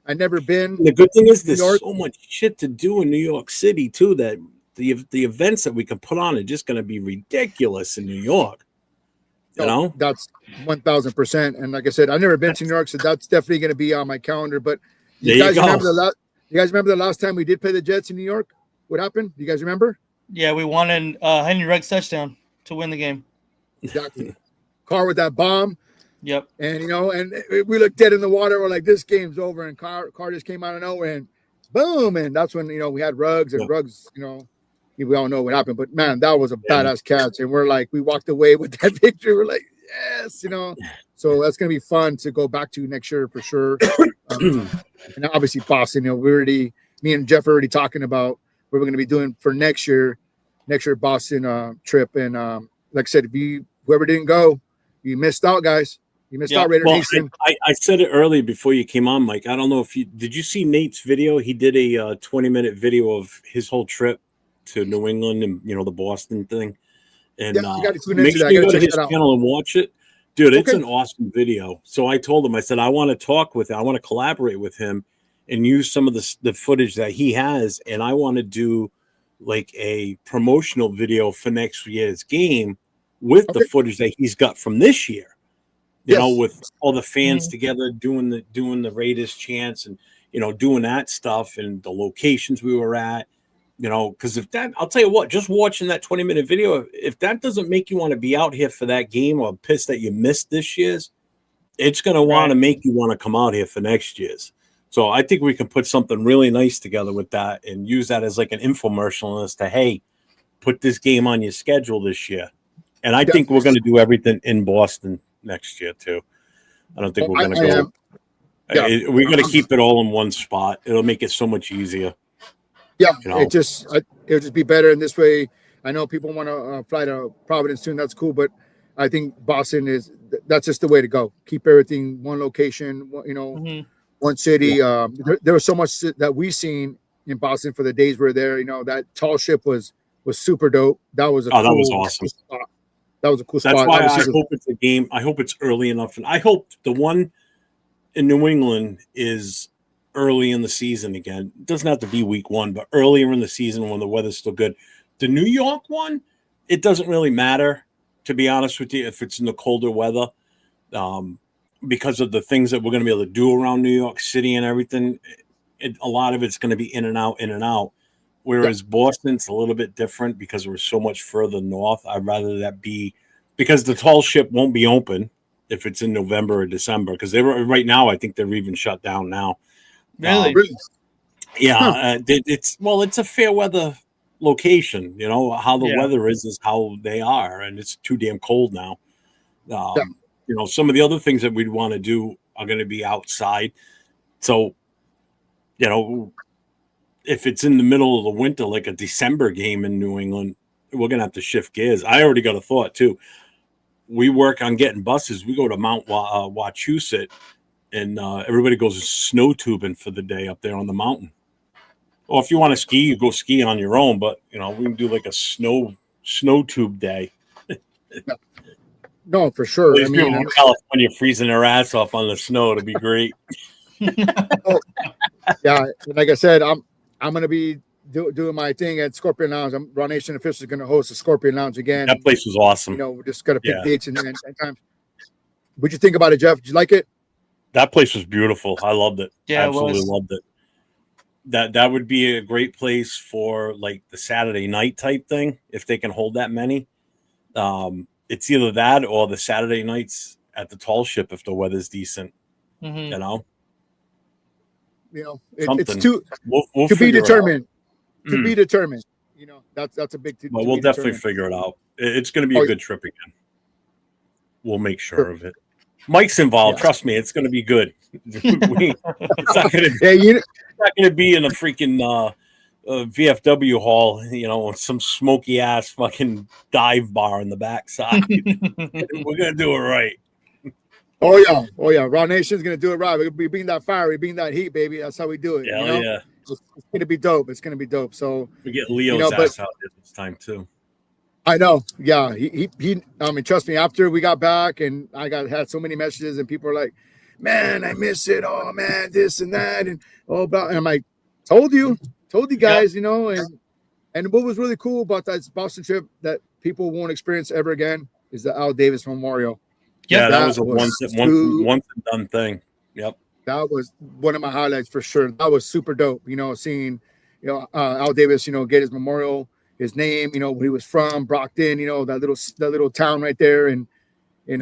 I've never been. The good thing is there's so much shit to do in New York City too, that the events that we can put on are just going to be ridiculous in New York. That's 1,000%. And like I said, I've never been to New York, so that's definitely going to be on my calendar. But you guys remember the last time we did play the Jets in New York? What happened? Do you guys remember? Yeah, we won in Henry Ruggs touchdown to win the game. Exactly. Carr with that bomb. Yep. And and we looked dead in the water. We're like, this game's over. And Carr just came out of nowhere and boom. And that's when we had Ruggs, and Ruggs, we all know what happened. But man, that was a badass catch. And we're like, we walked away with that victory. We're like, yes, So that's gonna be fun to go back to next year for sure. And obviously Boston. Me and Jeff are already talking about what we're gonna be doing for next year Boston trip. And like I said, whoever didn't go, you missed out, guys. You missed out, Raider Nation. I said it earlier before you came on, Mike. I don't know if did you see Nate's video? He did a 20-minute video of his whole trip to New England and the Boston thing. And you got to tune make into sure that. you go to his channel and watch it. Dude, it's an awesome video. So I told him, I said, I want to talk with him. I want to collaborate with him and use some of the footage that he has. And I want to do like a promotional video for next year's game with the footage that he's got from this year. With all the fans together doing the Raiders chants and doing that stuff and the locations we were at. Because if that, I'll tell you what, just watching that 20-minute video, if that doesn't make you want to be out here for that game, or pissed that you missed this year's, it's going to want to make you want to come out here for next year's. So I think we can put something really nice together with that and use that as like an infomercial as to, hey, put this game on your schedule this year. And I think we're going to do everything in Boston next year too. I don't think we're going to go. We're going to keep it all in one spot. It'll make it so much easier. Yeah, it'll just be better in this way. I know people want to fly to Providence soon. That's cool, but I think Boston that's just the way to go. Keep everything one location. One city. There was so much that we seen in Boston for the days we were there. That tall ship was super dope. That was that was awesome. Spot. That was a cool spot. That's why I hope it's a game. I hope it's early enough, and I hope the one in New England is early in the season again. It doesn't have to be week 1, but earlier in the season when the weather's still good. The New York one, it doesn't really matter, to be honest with you, if it's in the colder weather, because of the things that we're going to be able to do around New York City and everything. A lot of it's going to be in and out, in and out. Whereas Boston's a little bit different because we're so much further north. I'd rather that be, because the tall ship won't be open if it's in November or December, because they were right now. I think they're even shut down now. Really? Yeah, it's a fair weather location. You know how the weather is how they are, and it's too damn cold now. You know, some of the other things that we'd want to do are going to be outside. So, you know, if it's in the middle of the winter, like a December game in New England, we're going to have to shift gears. I already got a thought too. We work on getting buses. We go to Mount Wachusett, and everybody goes snow tubing for the day up there on the mountain. Or if you want to ski, you go ski on your own. But you know, we can do like a snow tube day. No, for sure. I mean, in California freezing their ass off on the snow. It'd be great. Yeah, like I said, I'm gonna be doing my thing at Scorpion Lounge. Raw Nation official is gonna host a Scorpion Lounge again. That place was awesome. You know, we just gotta pick dates and times. What'd you think about it, Jeff? Did you like it? That place was beautiful. I loved it. Yeah, absolutely loved it. That would be a great place for like the Saturday night type thing if they can hold that many. It's either that or the Saturday nights at the tall ship if the weather's decent. Mm-hmm. You know, it's we'll to be determined. To be determined. You know, that's a big. Well, we'll definitely figure it out. It's going to be a good trip again. We'll make sure of it. Mike's involved. Yeah. Trust me, it's going to be good. It's not going to be in a freaking VFW hall, you know, with some smoky ass fucking dive bar in the backside. We're going to do it right. Oh yeah. Raw Nation's going to do it right. We bring that fire, we bring that heat, baby. That's how we do it. Yeah, you know? Yeah. It's going to be dope. It's going to be dope. So we get Leo's ass out there this time too. I know. Yeah. He I mean, trust me, after we got back and I had so many messages and people are like, man, I miss it. Oh man, this and that. And and I'm like, told you guys, you know, and what was really cool about that Boston trip that people won't experience ever again is the Al Davis Memorial. Yeah, that was a once and done thing. Yep. That was one of my highlights for sure. That was super dope. You know, seeing, you know, Al Davis, you know, get his memorial, his name, you know, where he was from, Brockton, you know, that little town right there, and in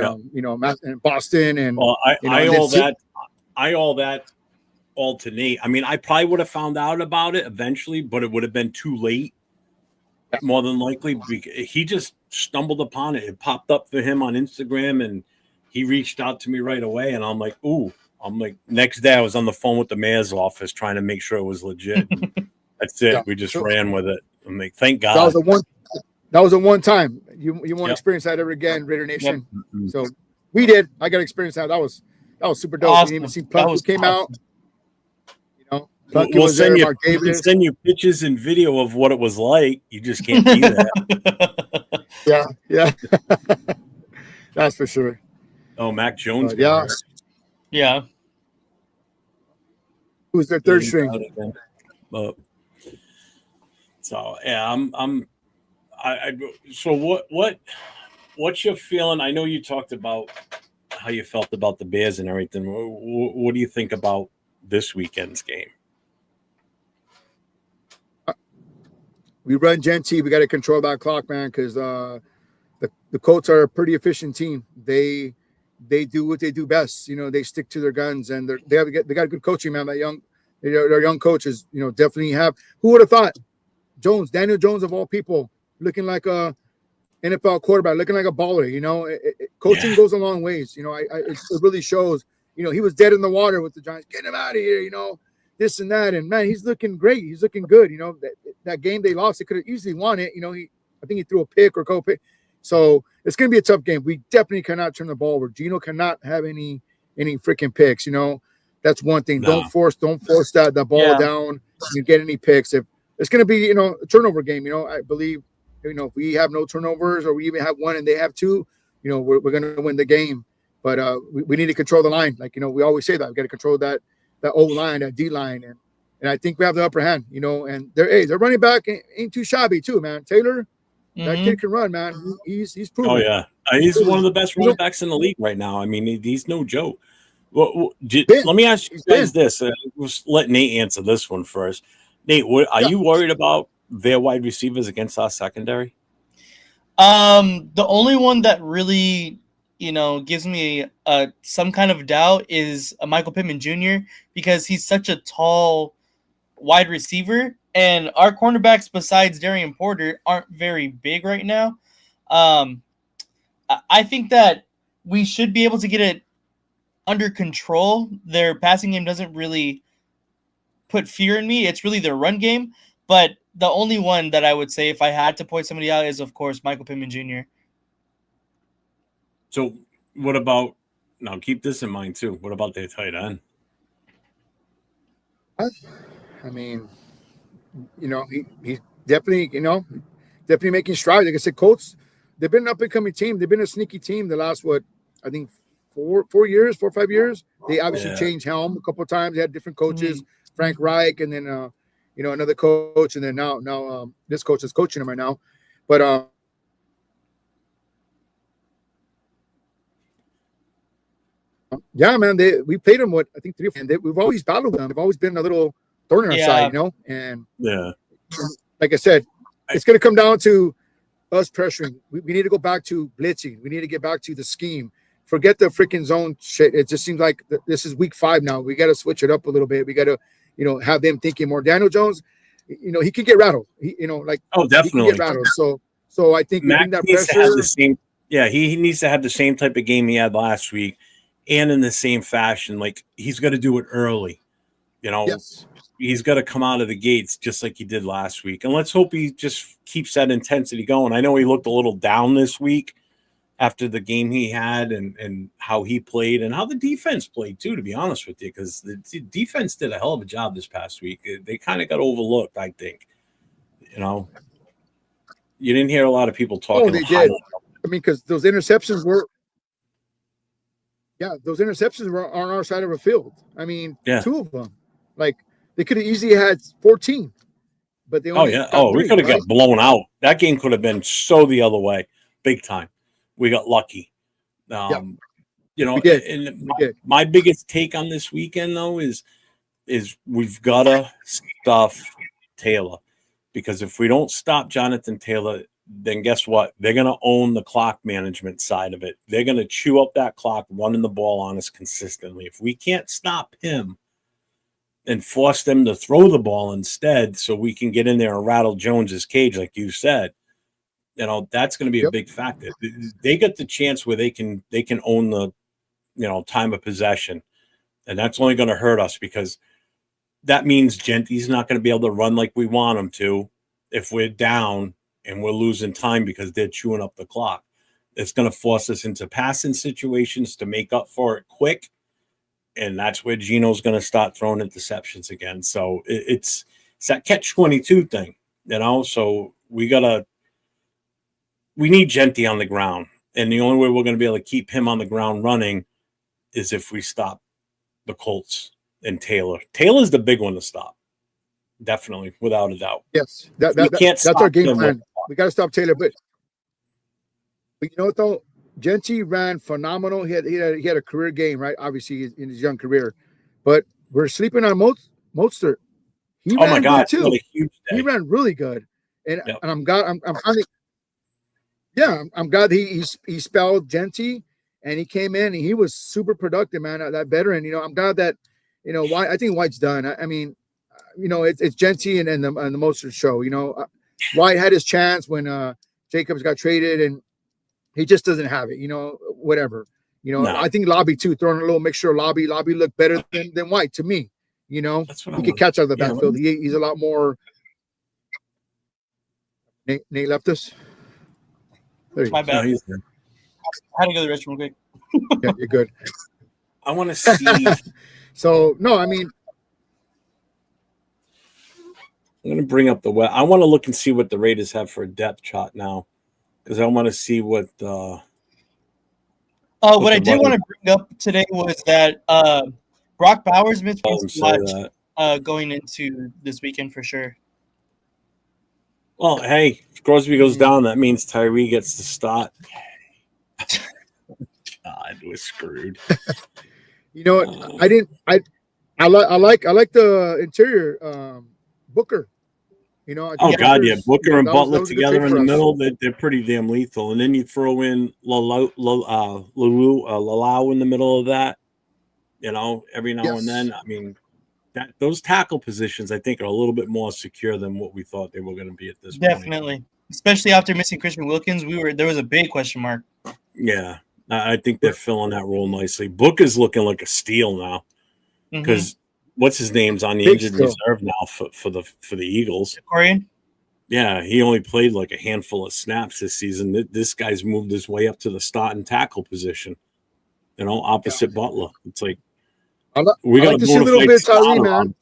Boston, and I owe that all to Nate. I mean, I probably would have found out about it eventually, but it would have been too late. More than likely, he just stumbled upon it. It popped up for him on Instagram, and he reached out to me right away. And I'm like, ooh. I'm like, next day I was on the phone with the mayor's office trying to make sure it was legit. That's it. Yeah. We just ran with it. I'm like, thank God. That was a one time. You won't experience that ever again, Raider Nation. Yep. Mm-hmm. So we did. I got to experience that. That was super dope. Awesome. You didn't even see Plunky came out. You know, Plunky we'll send you pictures and video of what it was like. You just can't be there. Yeah. That's for sure. Oh, Mac Jones. Yeah. Who's their third string? So yeah, so what's your feeling? I know you talked about how you felt about the Bears and everything. What do you think about this weekend's game? We run Genty. We got to control that clock, man, because the Colts are a pretty efficient team. They do what they do best. You know, they stick to their guns, and they got good coaching, man. Their young coaches, you know, definitely have. Who would have thought? Daniel Jones of all people, looking like a NFL quarterback, looking like a baller. You know, coaching goes a long ways. You know, it really shows. You know, he was dead in the water with the Giants. Get him out of here. You know, this and that, and man, he's looking great. He's looking good. You know, that game they lost, they could have easily won it. You know, I think he threw a pick or co-pick. So it's going to be a tough game. We definitely cannot turn the ball over. Gino cannot have any freaking picks. You know, that's one thing. No. Don't force that ball down. You get any picks. If it's going to be, you know, a turnover game. You know, I believe, you know, if we have no turnovers or we even have one and they have two, you know, we're going to win the game. But we need to control the line. Like, we always say that. We got to control that O line, that D line. And I think we have the upper hand, and their running back ain't too shabby too, man. Taylor, that kid can run, man. He's proven. Oh, yeah. He's one of the best running backs in the league right now. I mean, he's no joke. Well, let me ask you guys this. We'll let Nate answer this one first. Nate, are you worried about their wide receivers against our secondary? The only one that really, gives me some kind of doubt is Michael Pittman Jr. because he's such a tall wide receiver, and our cornerbacks besides Darian Porter aren't very big right now. I think that we should be able to get it under control. Their passing game doesn't really put fear in me. It's really their run game. But the only one that I would say if I had to point somebody out is, of course, Michael Pittman Jr. So what about – now keep this in mind too. What about their tight end? I mean, he's definitely, definitely making strides. Like I said, Colts, they've been an up-and-coming team. They've been a sneaky team the last, 4 years, 4 or 5 years. They obviously changed helm a couple of times. They had different coaches, Frank Reich, and then, another coach. And then now this coach is coaching them right now. But yeah, man, we played them, I think 3 or 4. And we've always battled them. They've always been a little thorn in our side, And like I said, it's going to come down to us pressuring. We need to go back to blitzing. We need to get back to the scheme. Forget the freaking zone shit. It just seems like this is week 5 now. We got to switch it up a little bit. We got to, have them thinking more. Daniel Jones, he can get rattled. Definitely. He can get rattled. So I think Mac that needs pressure. to have the same. Yeah, he needs to have the same type of game he had last week, and in the same fashion. Like, he's got to do it early. Yes. He's got to come out of the gates just like he did last week. And let's hope he just keeps that intensity going. I know he looked a little down this week after the game he had and how he played and how the defense played too, to be honest with you, because the defense did a hell of a job this past week. They kind of got overlooked, I think. You didn't hear a lot of people talking. Oh, they did. I mean, because those interceptions were on our side of the field. I mean, 2 of them. Like, they could have easily had 14, but they only got 3, we could have got blown out. That game could have been so the other way, big time. We got lucky. We did. And my biggest take on this weekend, though, is we've got to stop Taylor, because if we don't stop Jonathan Taylor, then guess what? They're going to own the clock management side of it. They're going to chew up that clock, running the ball on us consistently. If we can't stop him and force them to throw the ball instead so we can get in there and rattle Jones's cage, like you said, that's going to be a big factor. They get the chance where they can own the, time of possession. And that's only going to hurt us, because that means Genty's not going to be able to run like we want him to if we're down and we're losing time because they're chewing up the clock. It's going to force us into passing situations to make up for it quick. And that's where Gino's going to start throwing interceptions again. So it's that catch-22 thing, So we need Genty on the ground. And the only way we're going to be able to keep him on the ground running is if we stop the Colts and Taylor. Taylor's the big one to stop. Definitely, without a doubt. Yes, that's our game plan. We got to stop Taylor. But you know what, though? Genty ran phenomenal. He had a career game, right? Obviously, in his young career. But we're sleeping on Mostert. He ran good too. What a huge day. He ran really good. And I'm glad I'm glad he spelled Genty, and he came in and he was super productive, man. That veteran, I'm glad that, White. I think White's done. I mean, it's Genty and the Mostert show. White had his chance when Jacobs got traded, and he just doesn't have it. Whatever. I think Lobby too, throwing a little mixture of Lobby. Lobby looked better than White to me. He could catch out of the backfield. He's a lot more. Nate left us. My bad. No, I had to go to the restroom quick. Yeah, you're good. I want to see. So, no, I mean, I'm going to bring up I want to look and see what the Raiders have for a depth chart now, because I want to see what What I did want to bring up today was that Brock Bowers missed going into this weekend for sure. Well, hey, if Crosby goes down, that means Tyree gets to start. God, we're screwed. You know what? I like the interior Booker. You know, Booker and Butler together in the middle, they're pretty damn lethal. And then you throw in Lalau in the middle of that, you know, every now and then. I mean, those tackle positions, I think, are a little bit more secure than what we thought they were going to be at this point. Definitely. Especially after missing Christian Wilkins, there was a big question mark. Yeah, I think they're filling that role nicely. Booker's looking like a steal now because what's his name's on the injured reserve now for the Eagles. Corian? Yeah, he only played like a handful of snaps this season. This guy's moved his way up to the starting tackle position, you know, opposite Butler. It's like we got to see a little bit of Tyree, man.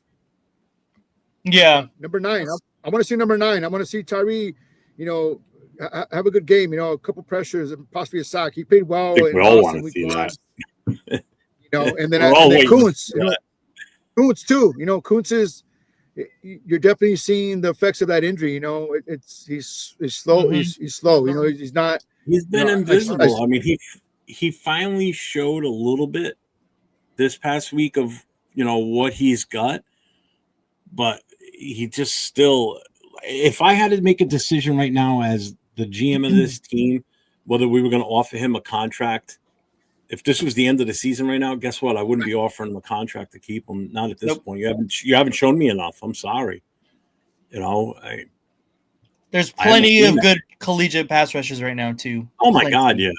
Yeah, number 9. I want to see number 9. I want to see Tyree, you know, have a good game. You know, a couple pressures and possibly a sack. He played well. We all want to see that. You know, and then Kuntz, you know, Kuntz too. You know, Kuntz is. You're definitely seeing the effects of that injury. You know, he's slow. He's slow. You know, he's not. He's been invisible. I mean, he finally showed a little bit this past week of, you know, what he's got, but he just still. If I had to make a decision right now as the GM of this team, whether we were going to offer him a contract. If this was the end of the season right now, guess what? I wouldn't be offering him a contract to keep him. Not at this point. You haven't shown me enough. I'm sorry. You know, there's plenty of good collegiate pass rushers right now too. Oh my God, yeah.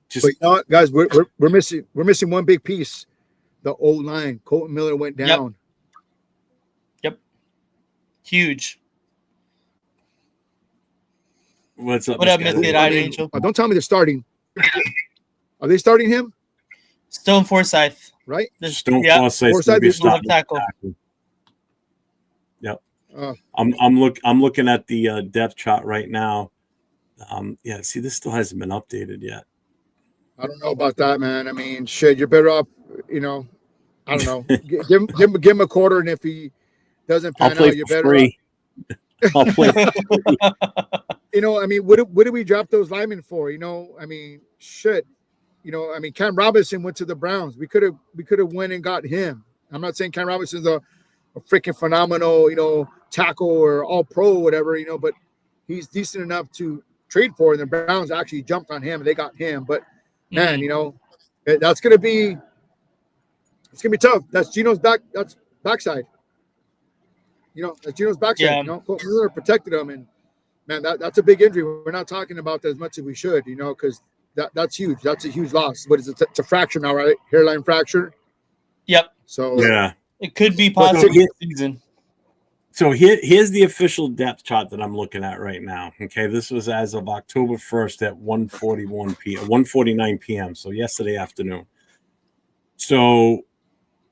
Just but you know what, guys, we're missing one big piece. The old line. Colton Miller went down. Yep. Huge. What's up? What up, Mr. Angel? Don't tell me they're starting. Are they starting him? Stone Forsyth, right? Forsyth is tackle. Yep. I'm looking at the depth chart right now. Yeah. See, this still hasn't been updated yet. I don't know about that, man. I mean, shit, you're better off. You know, I don't know. give him a quarter, and if he doesn't pan out, you're better off. I'll play. You know, I mean, what did we draft those linemen for? You know, I mean, shit. You know, I mean, Cam Robinson went to the Browns. We could have went and got him. I'm not saying Cam Robinson's a freaking phenomenal, you know, tackle or all pro or whatever, you know, but he's decent enough to trade for. And the Browns actually jumped on him and they got him. But man, you know, it's gonna be tough. That's Geno's backside. You know, that's Geno's backside. Yeah. You know, Miller protected him, and man, that's a big injury. We're not talking about that as much as we should, you know, because that's huge. That's a huge loss. What is it? It's a fracture now, right? Hairline fracture. Yep. So yeah, it could be possible this season. So here's the official depth chart that I'm looking at right now. Okay, this was as of October 1st at 1:49 p.m. So yesterday afternoon. So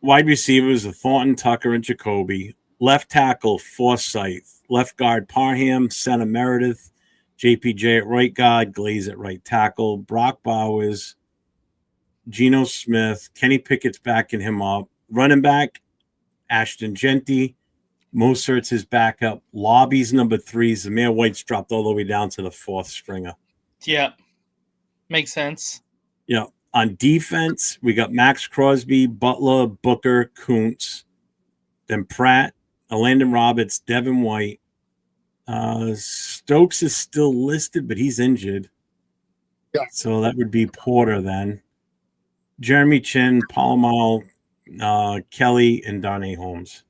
wide receivers are Thornton, Tucker, and Jacoby. Left tackle, Forsyth. Left guard, Parham. Center, Meredith. JPJ at right guard. Glaze at right tackle. Brock Bowers. Geno Smith. Kenny Pickett's backing him up. Running back, Ashton Genty. Mosert's his backup. Lobby's number 3. Zamir White's dropped all the way down to the 4th stringer. Yeah. Makes sense. Yeah. On defense, we got Max Crosby, Butler, Booker, Kuntz. Then Pratt, Landon Roberts, Devin White. Stokes is still listed, but he's injured. Yeah. So that would be Porter then. Jeremy Chin, Palomal, Kelly, and Darnay Holmes.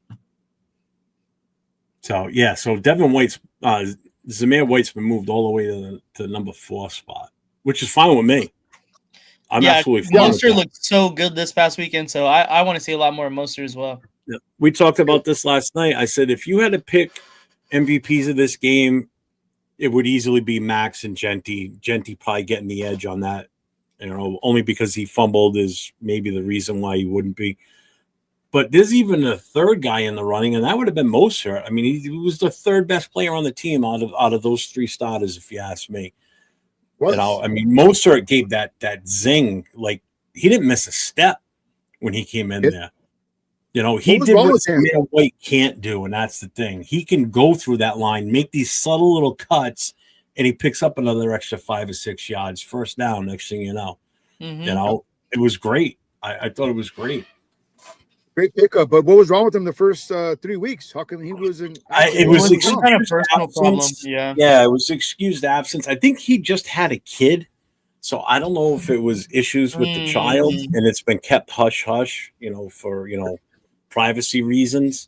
So, yeah. So Devin White's, Zamir White's been moved all the way to the number 4 spot, which is fine with me. I'm absolutely fine. Monster looked so good this past weekend, so I want to see a lot more of Monster as well. Yeah. We talked about this last night. I said if you had to pick MVPs of this game, it would easily be Max and Genty. Genty probably getting the edge on that, you know, only because he fumbled is maybe the reason why he wouldn't be. But there's even a third guy in the running, and that would have been Mostert. I mean, he was the third best player on the team out of those 3 starters, if you ask me. You know, I mean, Mozart gave that zing. Like, he didn't miss a step when he came in there. You know, he did what Samir White can't do, and that's the thing. He can go through that line, make these subtle little cuts, and he picks up another extra 5 or 6 yards, first down. Next thing you know, you know, it was great. I thought it was great. Great pickup, but what was wrong with him the first 3 weeks? How come he wasn't? It was some kind of personal problem. Yeah, it was excused absence. I think he just had a kid, so I don't know if it was issues with the child, and it's been kept hush hush, you know, for privacy reasons.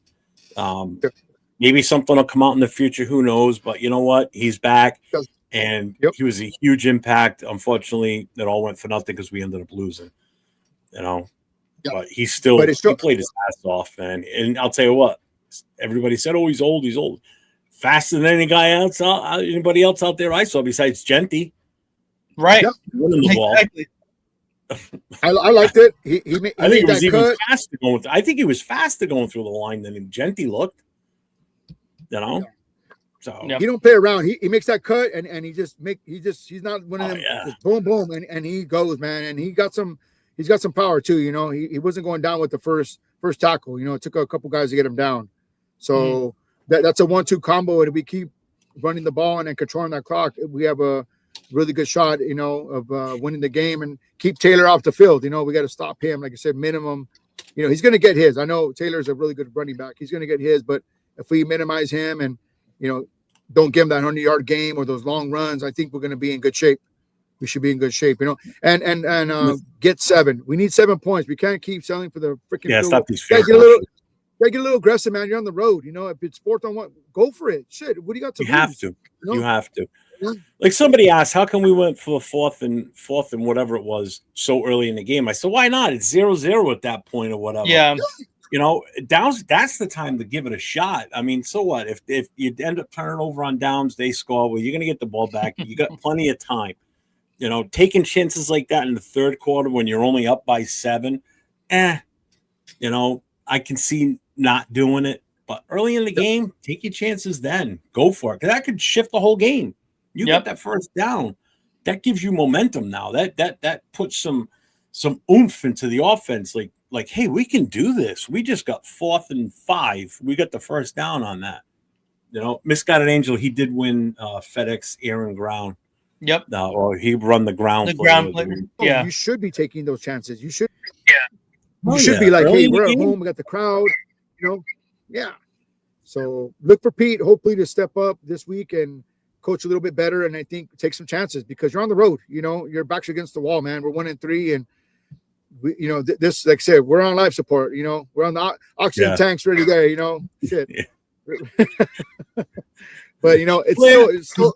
Maybe something will come out in the future. Who knows? But you know what? He's back, and he was a huge impact. Unfortunately, it all went for nothing because we ended up losing. You know. But he played his ass off, man. And I'll tell you what, everybody said, "Oh, he's old. He's old." Faster than anybody else out there I saw besides Genty. Right, winning the ball. I liked it. I think it was even faster going. I think he was faster going through the line than Genty looked. You know, so he don't play around. He makes that cut, and he's not one of them. Just boom, boom, and he goes, man. And he's got some power too. You know, he wasn't going down with the first tackle. You know, it took a couple guys to get him down. So that's a 1-2 combo. And if we keep running the ball and then controlling that clock, we have a really good shot, you know, of winning the game and keep Taylor off the field. You know, we got to stop him. Like I said, minimum, you know, he's going to get his. I know Taylor's a really good running back. He's going to get his, but if we minimize him and, you know, don't give him that 100-yard game or those long runs, I think we're going to be in good shape. We should be in good shape, you know, and get 7. We need 7 points. We can't keep selling for the freaking. Yeah, stop these. Get a little aggressive, man. You're on the road, you know. If it's 4th on 1, go for it. Shit, what do you got to lose? Have to. You know? You have to. Yeah. Like somebody asked, how come we went for 4th and whatever it was so early in the game? I said, why not? It's 0-0 at that point or whatever. Yeah. You know, that's the time to give it a shot. I mean, so what? If you end up turning over on downs, they score. Well, you're going to get the ball back. You got plenty of time. You know, taking chances like that in the third quarter when you're only up by 7, you know, I can see not doing it. But early in the game, take your chances then. Go for it. Because that could shift the whole game. You get that first down. That gives you momentum now. That puts some oomph into the offense. Like, hey, we can do this. We just got 4th and 5. We got the first down on that. You know, Misguided Angel, he did win FedEx Air and Ground. Yep. No, or he run the ground. Yeah. You should be taking those chances. You should. Yeah. You should be like, hey, we're at home. We got the crowd. You know. Yeah. So look for Pete. Hopefully to step up this week and coach a little bit better. And I think take some chances because you're on the road. You know, your back's against the wall, man. We're 1-3, and we, you know, this, like I said, we're on life support. You know, we're on the oxygen tanks ready there. You know, shit. Yeah. But, you know, it's still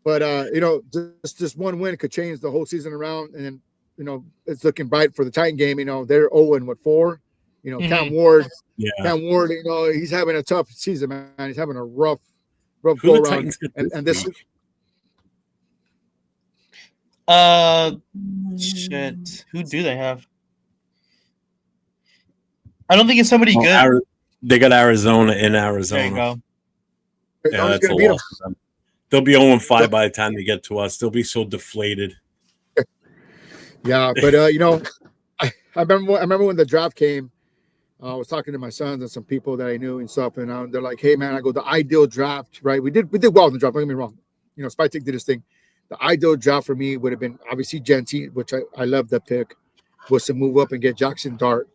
but, you know, just one win could change the whole season around. And, you know, it's looking bright for the Titan game. You know, they're 0-4. You know, Cam Ward, you know, he's having a tough season, man. He's having a rough go around. And this shit. Who do they have? I don't think it's somebody good. They got Arizona in Arizona. There you go. Yeah, that's a loss for them. They'll be 0-5 by the time they get to us. They'll be so deflated. Yeah, but you know, I remember when the draft came. I was talking to my sons and some people that I knew and stuff, and they're like, "Hey, man, I go the ideal draft, right? We did well in the draft. Don't get me wrong. You know, Spytek did his thing. The ideal draft for me would have been obviously Genty, which I love the pick, was to move up and get Jackson Dart.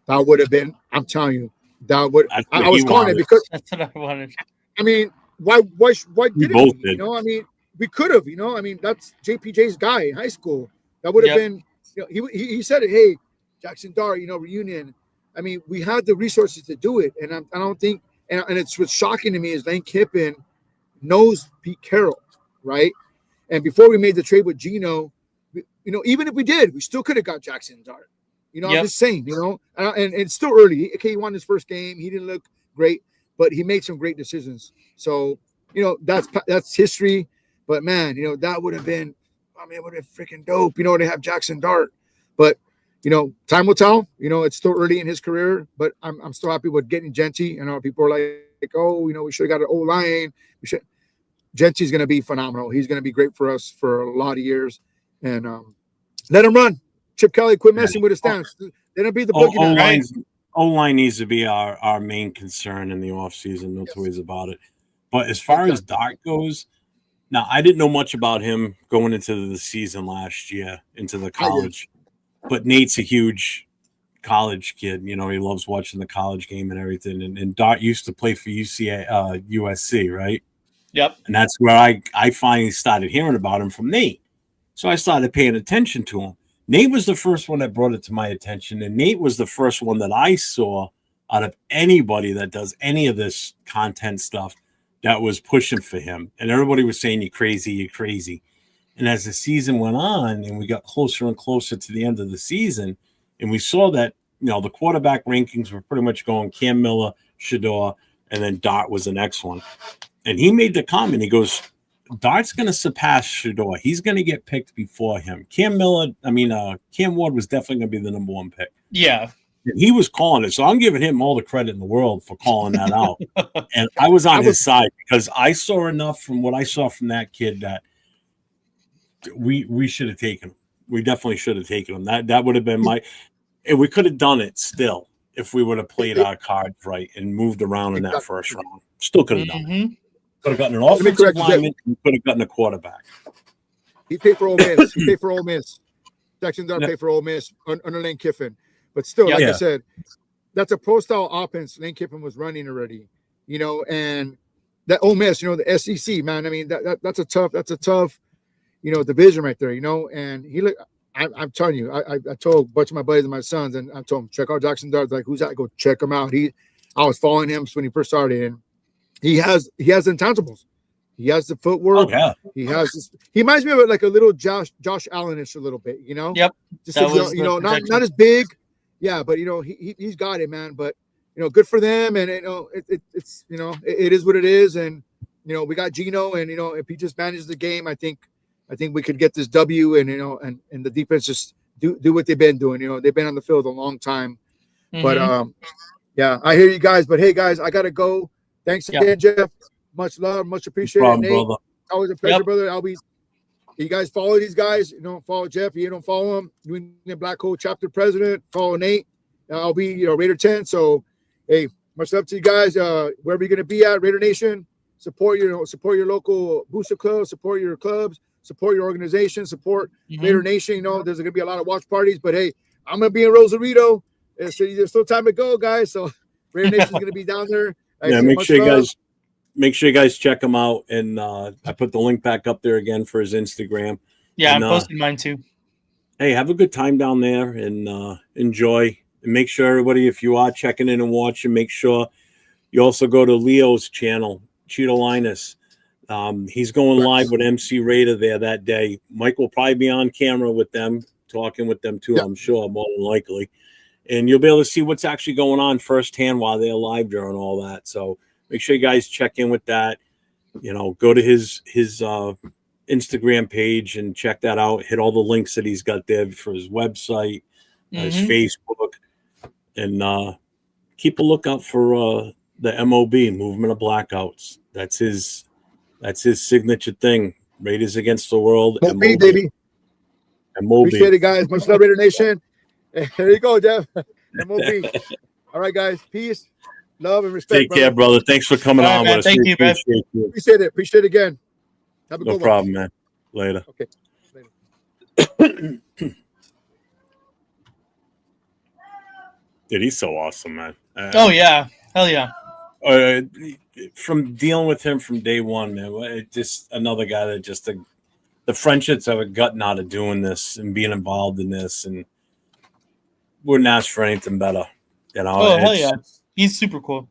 That would have been, I'm telling you, that would. I was calling it because that's what I wanted. I mean, why didn't we? You know, I mean, we could have. You know, I mean, that's JPJ's guy in high school. That would have been. You know, he said it. Hey, Jackson Dart, you know, reunion. I mean, we had the resources to do it, and I don't think. And it's what's shocking to me is Lane Kiffin knows Pete Carroll, right? And before we made the trade with Gino, you know, even if we did, we still could have got Jackson Dart. You know, I'm just saying, you know, and it's still early. Okay, he won his first game. He didn't look great, but he made some great decisions. So, you know, that's history. But, man, you know, that would have been, I mean, it would have been freaking dope, you know, to have Jackson Dart. But, you know, time will tell. You know, it's still early in his career, but I'm still happy with getting Genty. You know, people are like, oh, we should have got an O-line. We should. Gentry's going to be phenomenal. He's going to be great for us for a lot of years. And let him run. Chip Kelly, quit messing with his stance. Let him be the boogeyman. O-line needs to be our main concern in the offseason. No two ways about it. But as far as Dart goes, now I didn't know much about him going into the season last year, into the college. But Nate's a huge college kid. He loves watching the college game and everything. And Dart used to play for USC, right? Yep. And that's where I finally started hearing about him from Nate. So I started paying attention to him. Nate was the first one that brought it to my attention. And Nate was the first one that I saw out of anybody that does any of this content stuff that was pushing for him. And everybody was saying, you're crazy. And as the season went on and we got closer and closer to the end of the season, and we saw that, the quarterback rankings were pretty much going Cam Miller, Shedeur, and then Dart was the next one. And he made the comment, he goes, Dart's going to surpass Shedeur. He's going to get picked before him. Cam Ward was definitely going to be the number one pick. Yeah. And he was calling it. So I'm giving him all the credit in the world for calling that out. And I was on his side because I saw enough from what I saw from that kid that we should have taken him. We definitely should have taken him. That would have been and we could have done it still if we would have played our cards right and moved around in that first round. Still could have done it. Could have gotten an offensive lineman. We could have gotten a quarterback. He paid for Ole Miss. Jackson Dart paid for Ole Miss under Lane Kiffin. But still, I said, that's a pro-style offense Lane Kiffin was running already. And that Ole Miss, the SEC, man. I mean, that's a tough, division right there, And he looked. I'm telling you, I told a bunch of my buddies and my sons, and I told them, check out Jackson Dart. Like, who's that? Go check him out. I was following him when he first started, and he has intangibles. He has the footwork. Oh, yeah. He reminds me of like a little Josh Allen-ish a little bit, Yep. Just not as big. Yeah, but he's got it, man. But good for them, and it's it is what it is, and we got Geno, and if he just manages the game, I think we could get this W, and and the defense just do what they've been doing. They've been on the field a long time. Mm-hmm. But yeah, I hear you guys. But hey, guys, I gotta go. Thanks again, Jeff. Much love, much appreciated. Nate, brother. Always a pleasure, brother. You guys follow these guys. Follow Jeff. You don't follow him. New England Black Hole Chapter President. Follow Nate. I'll be Raider10. So, hey, much love to you guys. Wherever you're gonna be at, Raider Nation. Support your local booster club. Support your clubs. Support your organization. Support Raider Nation. There's gonna be a lot of watch parties. But hey, I'm gonna be in Rosarito. So there's still time to go, guys. So Raider Nation's gonna be down there. Make sure you guys check him out, and I put the link back up there again for his Instagram. Yeah, I'm posting mine too. Hey, have a good time down there and enjoy. And make sure everybody, if you are checking in and watching, make sure you also go to Leo's channel, Cheeto Linus. He's going live with MC Raider there that day. Mike will probably be on camera with them, talking with them too, I'm sure, more than likely. And you'll be able to see what's actually going on firsthand while they're live during all that. So make sure you guys check in with that. Go to his Instagram page and check that out. Hit all the links that he's got there for his website, his Facebook, and keep a lookout for the MOB, Movement of Blackouts. That's his signature thing. Raiders Against the World. MOB, baby. MOB. Appreciate it, guys. Much love, Raider Nation. There you go, Jeff. MOB. All right, guys. Peace, love, and respect. Take care, brother. Thanks for coming on with us. Thank you, man. Appreciate it. Appreciate it again. Have a good one. No problem, man. Later. Okay. Later. Dude, he's so awesome, man. Oh, yeah. Hell yeah. From dealing with him from day one, man, just another guy that just the friendships I've gotten out of doing this and being involved in this, and wouldn't ask for anything better. Oh, hell yeah. He's super cool.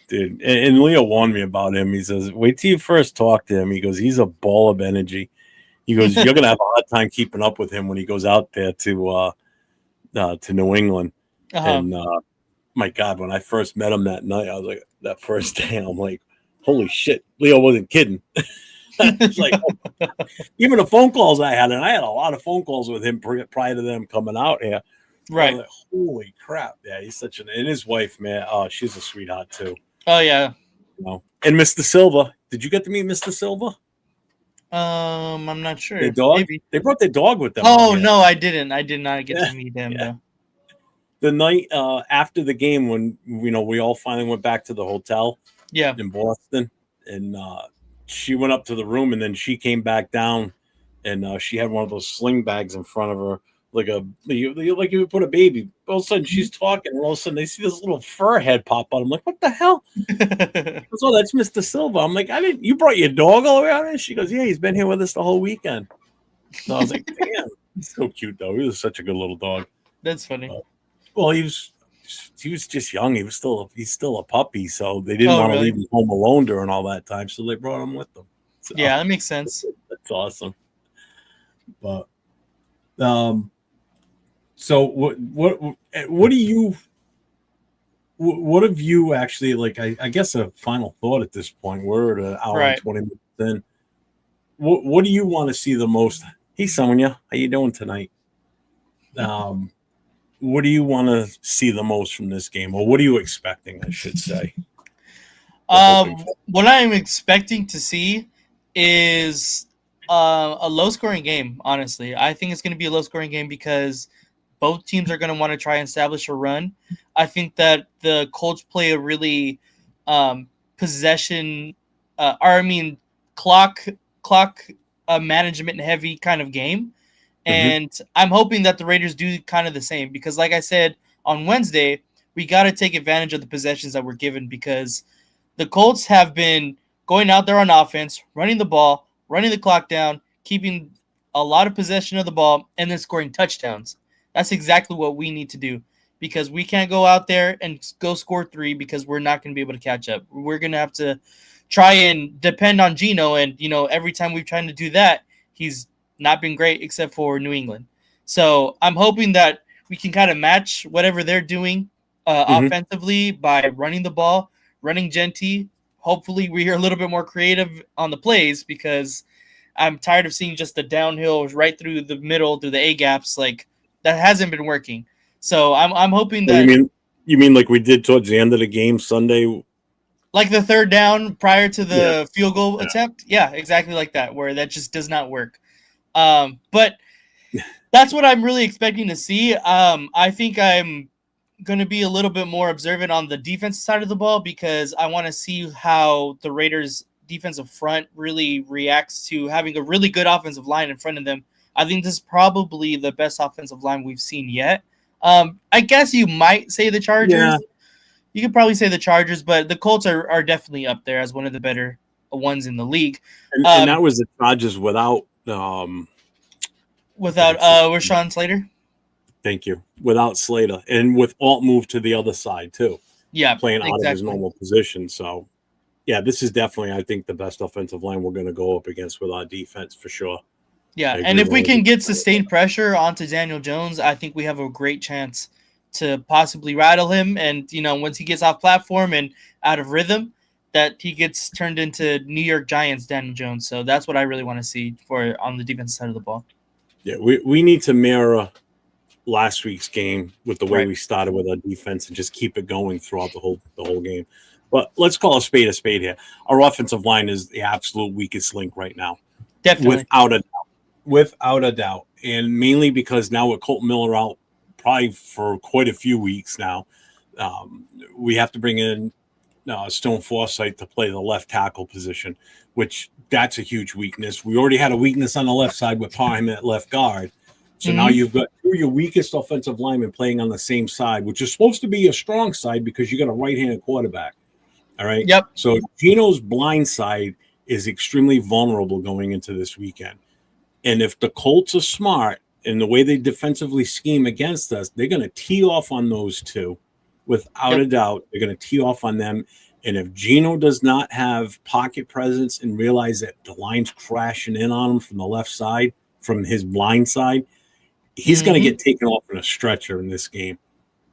Dude. And Leo warned me about him. He says, wait till you first talk to him. He goes, he's a ball of energy. He goes, you're going to have a hard time keeping up with him when he goes out there to New England. And my God, when I first met him that night, I was like, that first day, I'm like, holy shit, Leo wasn't kidding. It's like, even the phone calls I had, and I had a lot of phone calls with him prior to them coming out here. Right. Like, holy crap. Yeah, he's and his wife, man, she's a sweetheart too. Oh yeah. No. And Mr. Silva. Did you get to meet Mr. Silva? I'm not sure. Their dog? Maybe. They brought their dog with them. Oh out here. no, I didn't. I did not get to meet him Yeah. though. The night after the game, when we all finally went back to the hotel Yeah. in Boston, and she went up to the room, and then she came back down, and she had one of those sling bags in front of her, like you would put a baby. All of a sudden, she's talking, and all of a sudden, they see this little fur head pop out. I'm like, "What the hell?" She goes, "Oh, that's Mr. Silva." I'm like, "I didn't. You brought your dog all the way out here?" She goes, "Yeah, he's been here with us the whole weekend." So I was like, "Damn, he's so cute though. He was such a good little dog." That's funny. Well, he was just young. He's still a puppy, so they didn't want to really? leave him home alone during all that time, so they brought him with them. So, Yeah, that makes sense. that's awesome. But so what do you what have you actually like? I guess a final thought at this point. We're at an hour and 20 minutes in. What do you want to see the most? Hey, Sonia, how you doing tonight? What do you want to see the most from this game, or what are you expecting? I should say. What I'm expecting to see is a low-scoring game. Honestly, I think it's going to be a low-scoring game because both teams are going to want to try and establish a run. I think that the Colts play a really clock management heavy kind of game. And I'm hoping that the Raiders do kind of the same because, like I said, on Wednesday, we got to take advantage of the possessions that we're given because the Colts have been going out there on offense, running the ball, running the clock down, keeping a lot of possession of the ball, and then scoring touchdowns. That's exactly what we need to do because we can't go out there and go score 3 because we're not going to be able to catch up. We're going to have to try and depend on Geno, and, every time we've tried to do that, he's not been great except for New England. So I'm hoping that we can kind of match whatever they're doing offensively by running the ball, running Genty. Hopefully we're a little bit more creative on the plays because I'm tired of seeing just the downhill right through the middle, through the A-gaps. Like, that hasn't been working. So I'm hoping that... You mean like we did towards the end of the game Sunday? Like the third down prior to the field goal attempt? Yeah, exactly like that, where that just does not work. But that's what I'm really expecting to see. I think I'm going to be a little bit more observant on the defensive side of the ball because I want to see how the Raiders' defensive front really reacts to having a really good offensive line in front of them. I think this is probably the best offensive line we've seen yet. I guess you might say the Chargers. Yeah. You could probably say the Chargers, but the Colts are definitely up there as one of the better ones in the league. And that was the Chargers without Rashawn Slater. Thank you. Without Slater and with Alt move to the other side too. Yeah, playing out of his normal position. So, yeah, this is definitely, I think, the best offensive line we're going to go up against with our defense for sure. Yeah, and if we can get sustained pressure onto Daniel Jones, I think we have a great chance to possibly rattle him. And, once he gets off platform and out of rhythm, that he gets turned into New York Giants Daniel Jones. So that's what I really want to see on the defensive side of the ball. Yeah, we need to mirror last week's game with the way we started with our defense and just keep it going throughout the whole game. But let's call a spade here. Our offensive line is the absolute weakest link right now. Definitely. Without a doubt. And mainly because now with Colton Miller out probably for quite a few weeks now, we have to bring in Stone Forsythe to play the left tackle position, which that's a huge weakness. We already had a weakness on the left side with Parham at left guard. So now you've got two of your weakest offensive linemen playing on the same side, which is supposed to be a strong side because you got a right-handed quarterback. All right? Yep. So Geno's blind side is extremely vulnerable going into this weekend. And if the Colts are smart in the way they defensively scheme against us, they're going to tee off on those two. Without a doubt, they're going to tee off on them. And if Geno does not have pocket presence and realize that the line's crashing in on him from the left side, from his blind side, he's going to get taken off in a stretcher in this game.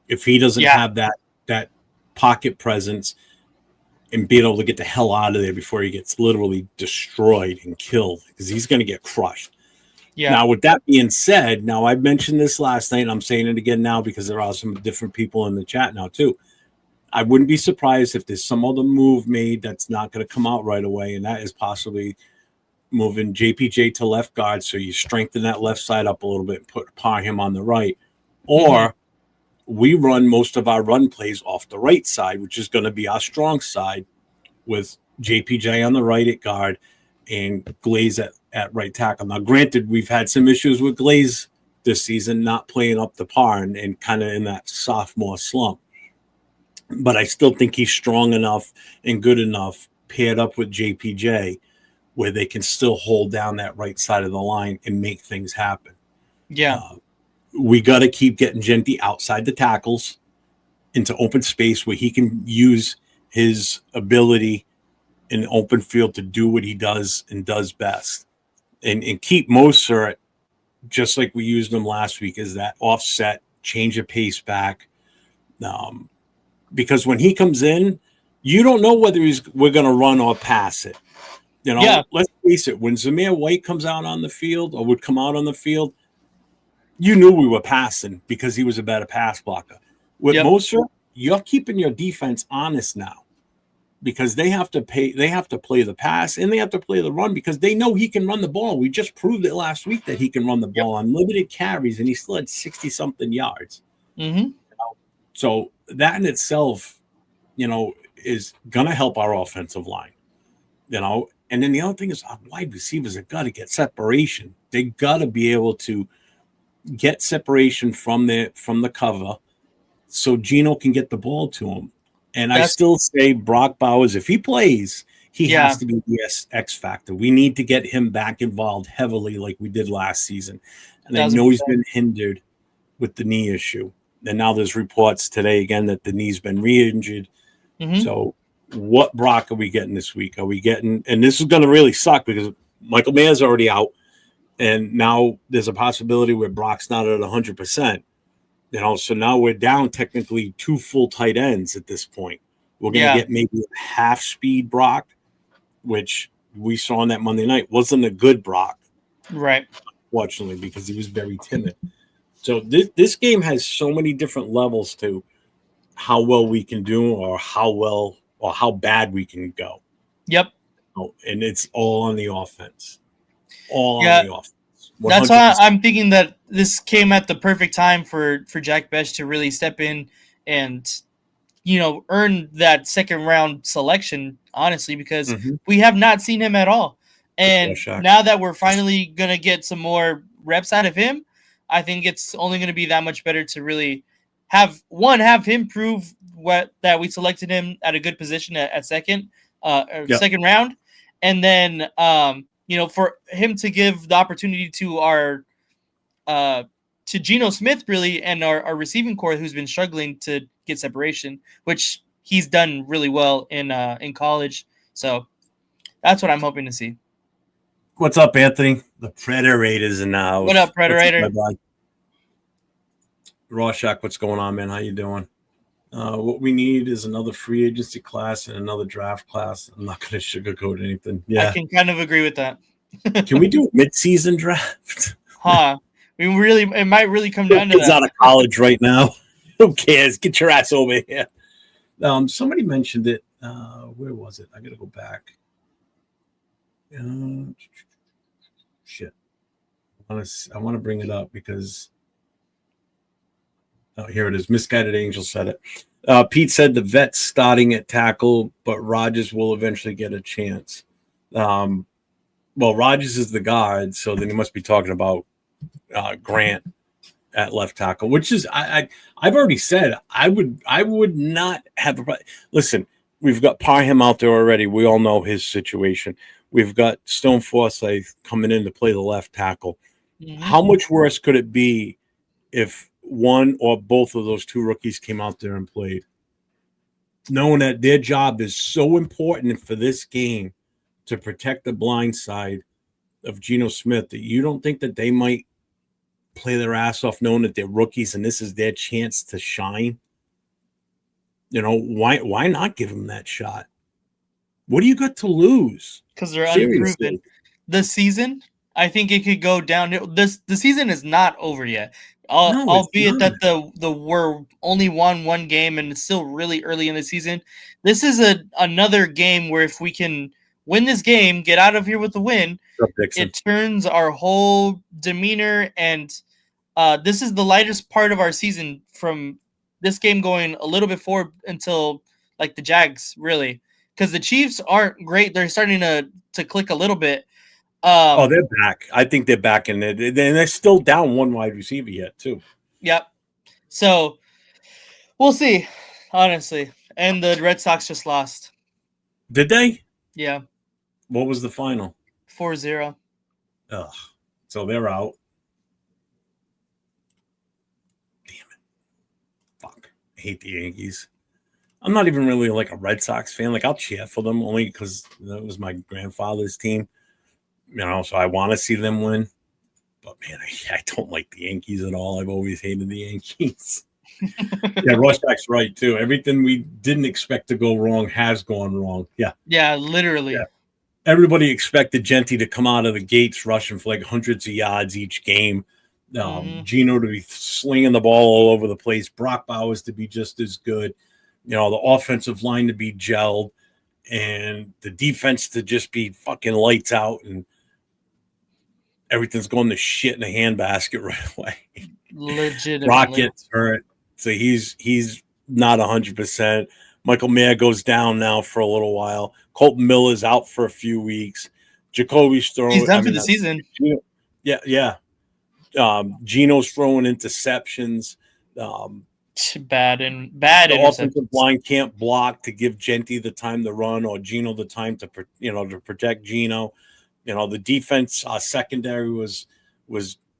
If he doesn't have that pocket presence and being able to get the hell out of there before he gets literally destroyed and killed, because he's going to get crushed. Yeah. Now, with that being said, I mentioned this last night, and I'm saying it again now because there are some different people in the chat now too. I wouldn't be surprised if there's some other move made that's not going to come out right away, and that is possibly moving JPJ to left guard, so you strengthen that left side up a little bit and put Parham on the right. Or we run most of our run plays off the right side, which is going to be our strong side, with JPJ on the right at guard and Glaze at right tackle. Now, granted, we've had some issues with Glaze this season, not playing up to par and kind of in that sophomore slump. But I still think he's strong enough and good enough paired up with JPJ where they can still hold down that right side of the line and make things happen. Yeah. We got to keep getting Genty outside the tackles into open space where he can use his ability in open field to do what he does and does best. And keep Moser, just like we used him last week, is that offset, change of pace back. Because when he comes in, you don't know whether we're going to run or pass it. You know, let's face it, when Zamir White comes out on the field or would come out on the field, you knew we were passing because he was a better pass blocker. With Moser, you're keeping your defense honest now because they have to play the pass and they have to play the run because they know he can run the ball. We just proved it last week that he can run the ball on limited carries, and he still had 60-something yards. Mm-hmm. So that in itself, is going to help our offensive line, And then the other thing is our wide receivers have got to get separation. They got to be able to get separation from the cover so Gino can get the ball to him. And I still say Brock Bowers, if he plays, he has to be the X factor. We need to get him back involved heavily like we did last season. And I know he's been hindered with the knee issue. And now there's reports today again that the knee's been re-injured. Mm-hmm. So what Brock are we getting this week? Are we getting – and this is going to really suck because Michael Mayer's already out. And now there's a possibility where Brock's not at 100%. So now we're down technically 2 full tight ends at this point. We're going to get maybe a half-speed Brock, which we saw on that Monday night wasn't a good Brock. Right. Unfortunately, because he was very timid. So this game has so many different levels to how well we can do or how well or how bad we can go. Yep. And it's all on the offense. All on the offense. 100%. That's why I'm thinking that this came at the perfect time for Jack Bech to really step in and, earn that second round selection, honestly, because we have not seen him at all. And now that we're finally going to get some more reps out of him, I think it's only going to be that much better to really have him prove that we selected him at a good position at second round. And then, for him to give the opportunity to to Geno Smith really and our receiving core who's been struggling to get separation, which he's done really well in college. So that's what I'm hoping to see. What's up, Anthony? The Predator Raiders are now. What up, Predator Raider? Rorschach, what's going on, man? How you doing? What we need is another free agency class and another draft class. I'm not going to sugarcoat anything. Yeah, I can kind of agree with that. Can we do a mid-season draft? It might really come down to that. He's out of college right now. Who cares? Get your ass over here. Somebody mentioned it. Where was it? I got to go back. Shit. I want to bring it up because here it is. Misguided Angel said it. Pete said the vet's starting at tackle, but Rodgers will eventually get a chance. Well, Rodgers is the guard, so then he must be talking about Grant at left tackle, which is I've already said I would not have a listen. We've got Parham out there already. We all know his situation. We've got Stone Forsythe coming in to play the left tackle. Mm-hmm. How much worse could it be if one or both of those two rookies came out there and played, knowing that their job is so important for this game to protect the blind side of Geno Smith that you don't think that they might play their ass off knowing that they're rookies and this is their chance to shine? Why not give them that shot? What do you got to lose? Because they're unproven. The season, I think it could go down. The season is not over yet. No, it's albeit not. that the we're only won one game and it's still really early in the season. This is another game where if we can win this game, get out of here with the win, Dixon. it turns our whole demeanor, and this is the lightest part of our season from this game going a little bit forward until like the Jags, really, because the Chiefs aren't great. They're starting to click a little bit. Oh, they're back. I think they're back, and they're still down one wide receiver yet, too. Yep. So we'll see, honestly. And the Red Sox just lost. Did they? Yeah. What was the final? 4-0. Ugh. So they're out. Damn it. Fuck. I hate the Yankees. I'm not even really like a Red Sox fan. Like, I'll cheer for them only because that was my grandfather's team. You know, so I want to see them win. But, man, I don't like the Yankees at all. I've always hated the Yankees. Yeah, Rorschach's right, too. Everything we didn't expect to go wrong has gone wrong. Yeah. Yeah, literally. Yeah. Everybody expected Genty to come out of the gates rushing for like hundreds of yards each game. Gino to be slinging the ball all over the place. Brock Bowers to be just as good. You know, the offensive line to be gelled. And the defense to just be fucking lights out. And everything's going to shit in a handbasket right away. Legitimately. Brock gets hurt. So he's not 100%. Michael Mayer goes down now for a little while. Colton Miller's out for a few weeks. Jacoby's throwing. He's done for the season. Yeah. Gino's throwing interceptions. Bad The interceptions. offensive line can't block to give Genty the time to run or Gino the time to protect Gino. You know, the defense secondary was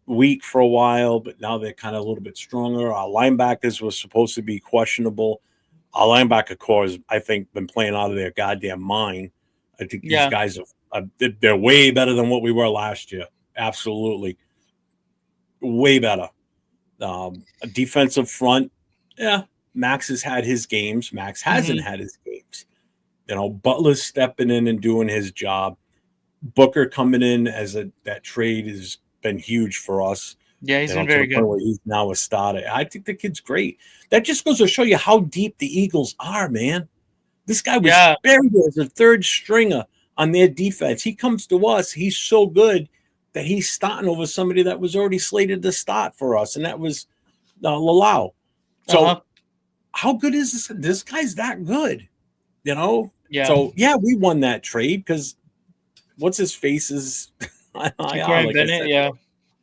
weak for a while, but now they're kind of a little bit stronger. Our linebackers were supposed to be questionable. Our linebacker core has, I think, been playing out of their goddamn mind. I think these guys they're way better than what we were last year. Absolutely. Way better. A defensive front, yeah. Max has had his games. Max hasn't had his games. You know, Butler's stepping in and doing his job. Booker coming in as that trade has been huge for us. Yeah, he's been very good. He's now a starter. I think the kid's great. That just goes to show you how deep the Eagles are, man. This guy was buried as a third stringer on their defense. He comes to us. He's so good that he's starting over somebody that was already slated to start for us, and that was Lalau. So how good is this? This guy's that good, you know? Yeah. So, yeah, we won that trade because what's his face is Bennett, yeah.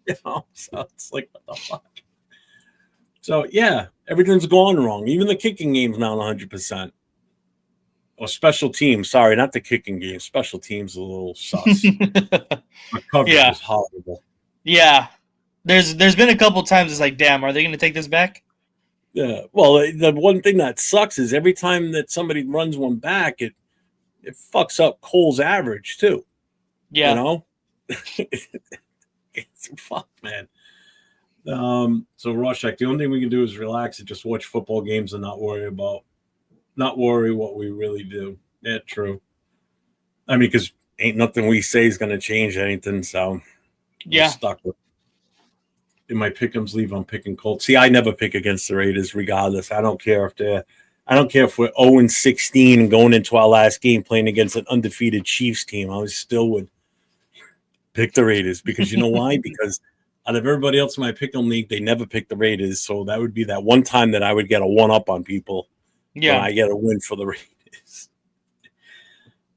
You know, so it's like, what the fuck? So, yeah, everything's gone wrong. Even the kicking game's not 100%. Or special teams. Sorry, not the kicking game. Special teams a little sus. My coverage is horrible. Yeah. There's been a couple times it's like, damn, are they going to take this back? Yeah. Well, the one thing that sucks is every time that somebody runs one back, it fucks up Cole's average, too. Yeah. You know? It's fuck, man. So Rorschach, the only thing we can do is relax and just watch football games and not worry what we really do. Yeah, true. I mean, because ain't nothing we say is going to change anything. So we're stuck with. In my pick'ems, leave on picking Colts. See, I never pick against the Raiders, regardless. I don't care if we're 0-16 and going into our last game playing against an undefeated Chiefs team. I still would pick the Raiders because you know why? Because out of everybody else in my pick'em league, they never pick the Raiders. So that would be that one time that I would get a one-up on people. Yeah, when I get a win for the Raiders.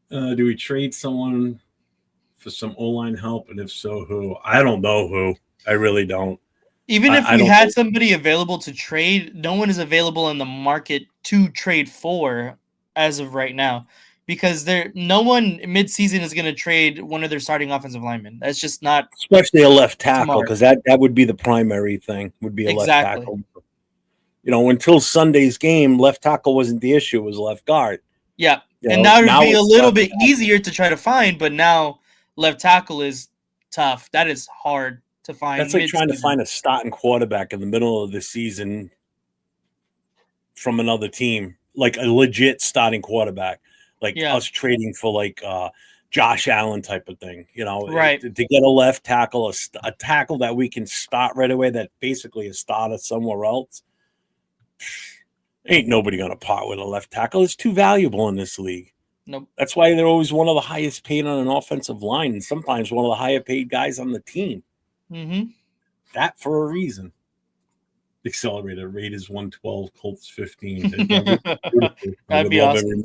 Do we trade someone for some O-line help? And if so, who? I don't know who. I really don't. Even if we had somebody available to trade, no one is available in the market to trade for as of right now. Because no one mid-season is going to trade one of their starting offensive linemen. That's just not, especially a left tackle, because that would be the primary thing. Would be a left tackle. You know, until Sunday's game, left tackle wasn't the issue; it was left guard. Yeah, and now it would be a little bit easier to try to find, but now left tackle is tough. That is hard to find. That's like trying to find a starting quarterback in the middle of the season from another team, like a legit starting quarterback. Like us trading for like Josh Allen type of thing, Right. to get a left tackle, a tackle that we can start right away, that basically a starter somewhere else. Ain't nobody going to part with a left tackle. It's too valuable in this league. Nope. That's why they're always one of the highest paid on an offensive line, and sometimes one of the higher paid guys on the team. Mm-hmm. That for a reason. Accelerator, Raiders 112, Colts 15. That'd be awesome.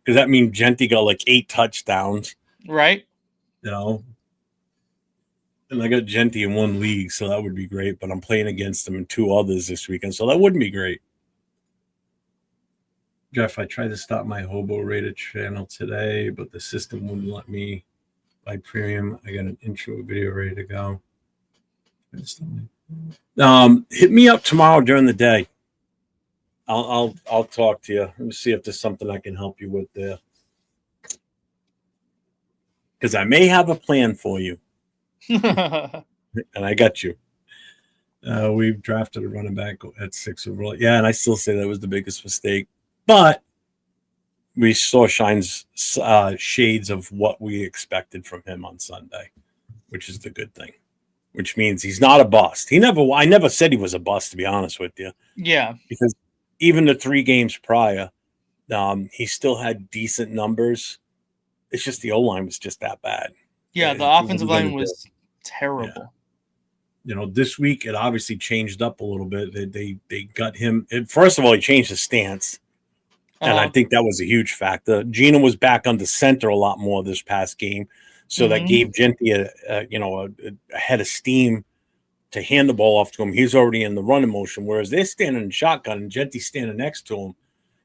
Because that means Genty got like 8 touchdowns. Right. And I got Genty in one league, so that would be great. But I'm playing against him in 2 others this weekend, so that wouldn't be great. Jeff, I tried to stop my Hobo Raider channel today, but the system wouldn't let me buy premium. I got an intro video ready to go. Hit me up tomorrow during the day. I'll talk to you. Let me see if there's something I can help you with there. Because I may have a plan for you. And I got you. We've drafted a running back at 6 overall. Yeah, and I still say that was the biggest mistake. But we saw shades of what we expected from him on Sunday, which is the good thing. Which means he's not a bust. I never said he was a bust, to be honest with you. Yeah. Because even the 3 games prior, he still had decent numbers. It's just the O-line was just that bad. Yeah, the offensive line was terrible. Yeah. This week it obviously changed up a little bit. They got him. First of all, he changed his stance. And I think that was a huge factor. Gino was back under center a lot more this past game. So that gave Genty a head of steam to hand the ball off to him. He's already in the running motion, whereas they're standing in shotgun and Genty's standing next to him.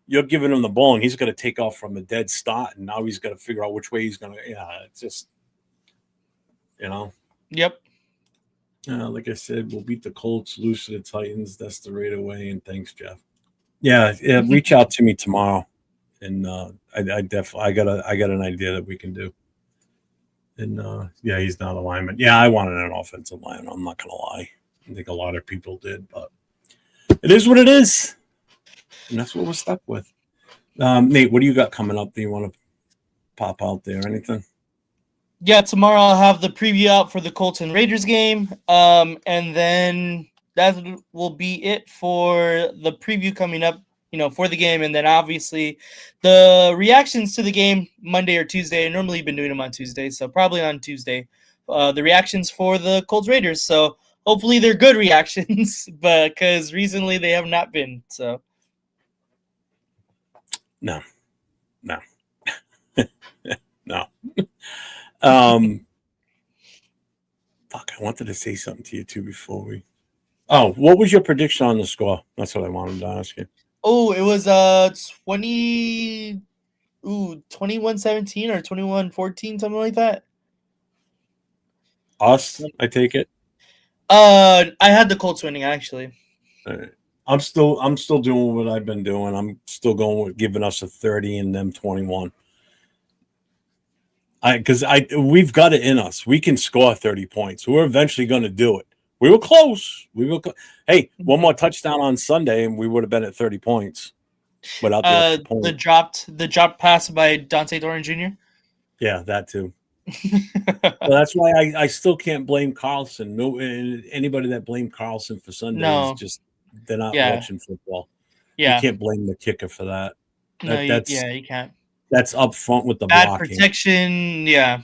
You're giving him the ball, and he's going to take off from a dead start, and now he's got to figure out which way he's going to. Yeah, it's just, Yep. Like I said, we'll beat the Colts, lose to the Titans. That's the right away, and thanks, Jeff. Yeah, reach out to me tomorrow, and I definitely got an idea that we can do. And he's not a lineman. Yeah, I wanted an offensive lineman. I'm not gonna lie. I think a lot of people did, but it is what it is, and that's what we're stuck with. Nate, what do you got coming up? Do you want to pop out there? Anything? Yeah, tomorrow I'll have the preview out for the Colts and Raiders game, and then that will be it for the preview coming up, for the game. And then obviously the reactions to the game Monday or Tuesday. I normally been doing them on Tuesday, so probably on Tuesday, the reactions for the Colts Raiders. So hopefully they're good reactions, but because recently they have not been. So no. Fuck, I wanted to say something to you too before we. Oh, what was your prediction on the score? That's what I wanted to ask you. Oh, it was 21-17 or 21-14, something like that. Us, I take it. I had the Colts winning actually. All right. I'm still doing what I've been doing. I'm still going with giving us a 30 and them 21. Because we've got it in us. We can score 30 points. We're eventually going to do it. We were close. Hey, one more touchdown on Sunday, and we would have been at 30 points without the extra point. The dropped pass by Dante Doran Jr. Yeah, that too. Well, that's why I still can't blame Carlson. No, anybody that blamed Carlson for Sunday is just they're not watching football. Yeah, you can't blame the kicker for that. You can't. That's up front with the bad blocking. Protection. Yeah.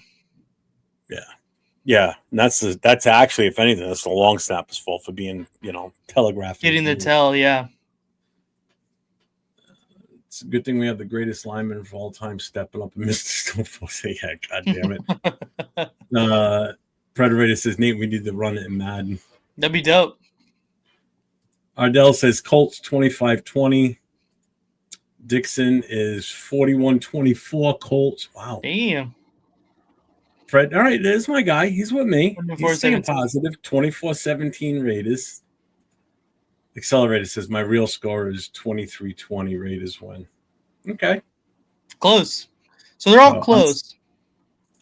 And that's actually, if anything, that's the long snapper's fault for being, telegraphed. Getting the tell, yeah. It's a good thing we have the greatest lineman of all time stepping up and Mr. Stoneforce. Yeah, God damn it. Predator says, Nate, we need to run it in Madden. That'd be dope. Ardell says Colts 25-20. Dixon is 41-24 Colts. Wow. Damn. Fred, all right, there's my guy. He's with me. He's staying 24-17. positive. 24-17 Raiders. Accelerator says my real score is 23-20 Raiders win. Okay. Close. So they're all close.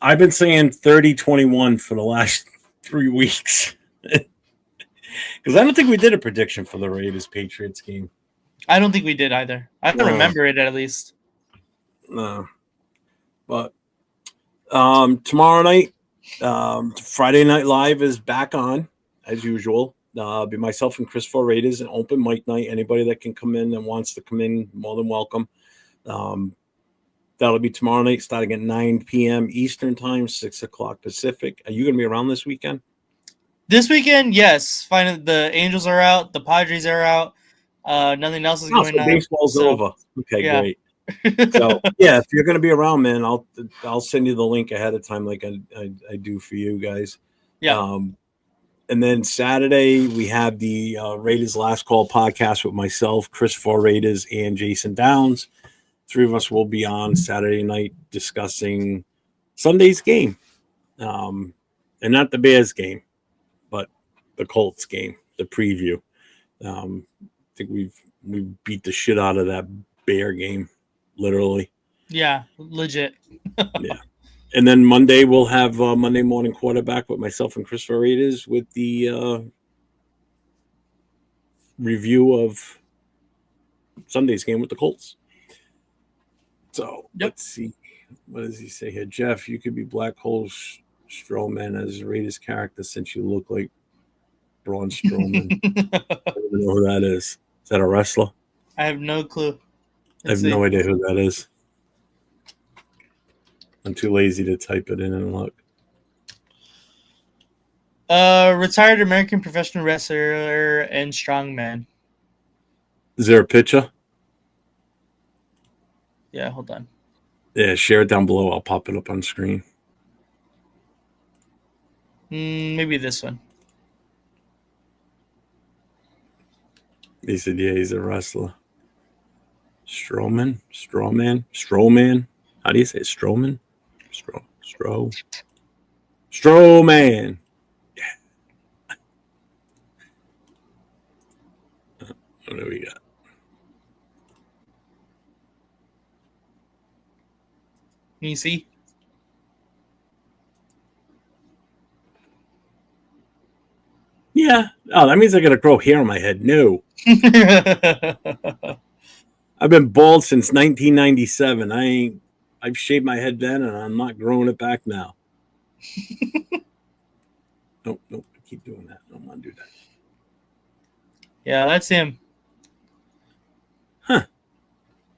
I've been saying 30-21 for the last 3 weeks. Because I don't think we did a prediction for the Raiders-Patriots game. I don't think we did either. I don't remember it at least. No. But Tomorrow night, Friday Night Live is back on as usual. Be myself and Chris Raiders an open mic night. Anybody that can come in and wants to come in, more than welcome. That'll be tomorrow night, starting at 9 p.m. Eastern time, 6 o'clock Pacific. Are you going to be around this weekend? This weekend, yes. Finally, the Angels are out. The Padres are out. Nothing else is going so on. Baseball's over. Okay, yeah. great. So yeah, if you're going to be around, man, I'll send you the link ahead of time, like I do for you guys. Yeah. And then Saturday we have the Raiders Last Call podcast with myself, Chris Raiders, and Jason Downs. 3 of us will be on Saturday night discussing Sunday's game, and not the Bears game, but the Colts game, the preview. I think we beat the shit out of that Bear game, literally. Yeah, legit. Yeah. And then Monday we'll have Monday morning quarterback with myself and Chris Raiders with the review of Sunday's game with the Colts. So Let's see. What does he say here? Jeff, you could be Black Hole Strowman as a Raiders character since you look like Braun Strowman. I don't even know who that is. Is that a wrestler? I have no clue. I have no idea who that is. I'm too lazy to type it in and look. Retired American professional wrestler and strongman. Is there a picture? Yeah, hold on. Yeah, share it down below. I'll pop it up on screen. Maybe this one. He said, yeah, he's a wrestler. Strawman? How do you say it? Strowman? Strowman. Yeah. What do we got? Can you see? Yeah. Oh, that means I got to grow hair on my head. No. I've been bald since 1997. I've shaved my head then, and I'm not growing it back now. Nope. I keep doing that. I don't want to do that. Yeah, that's him. Huh.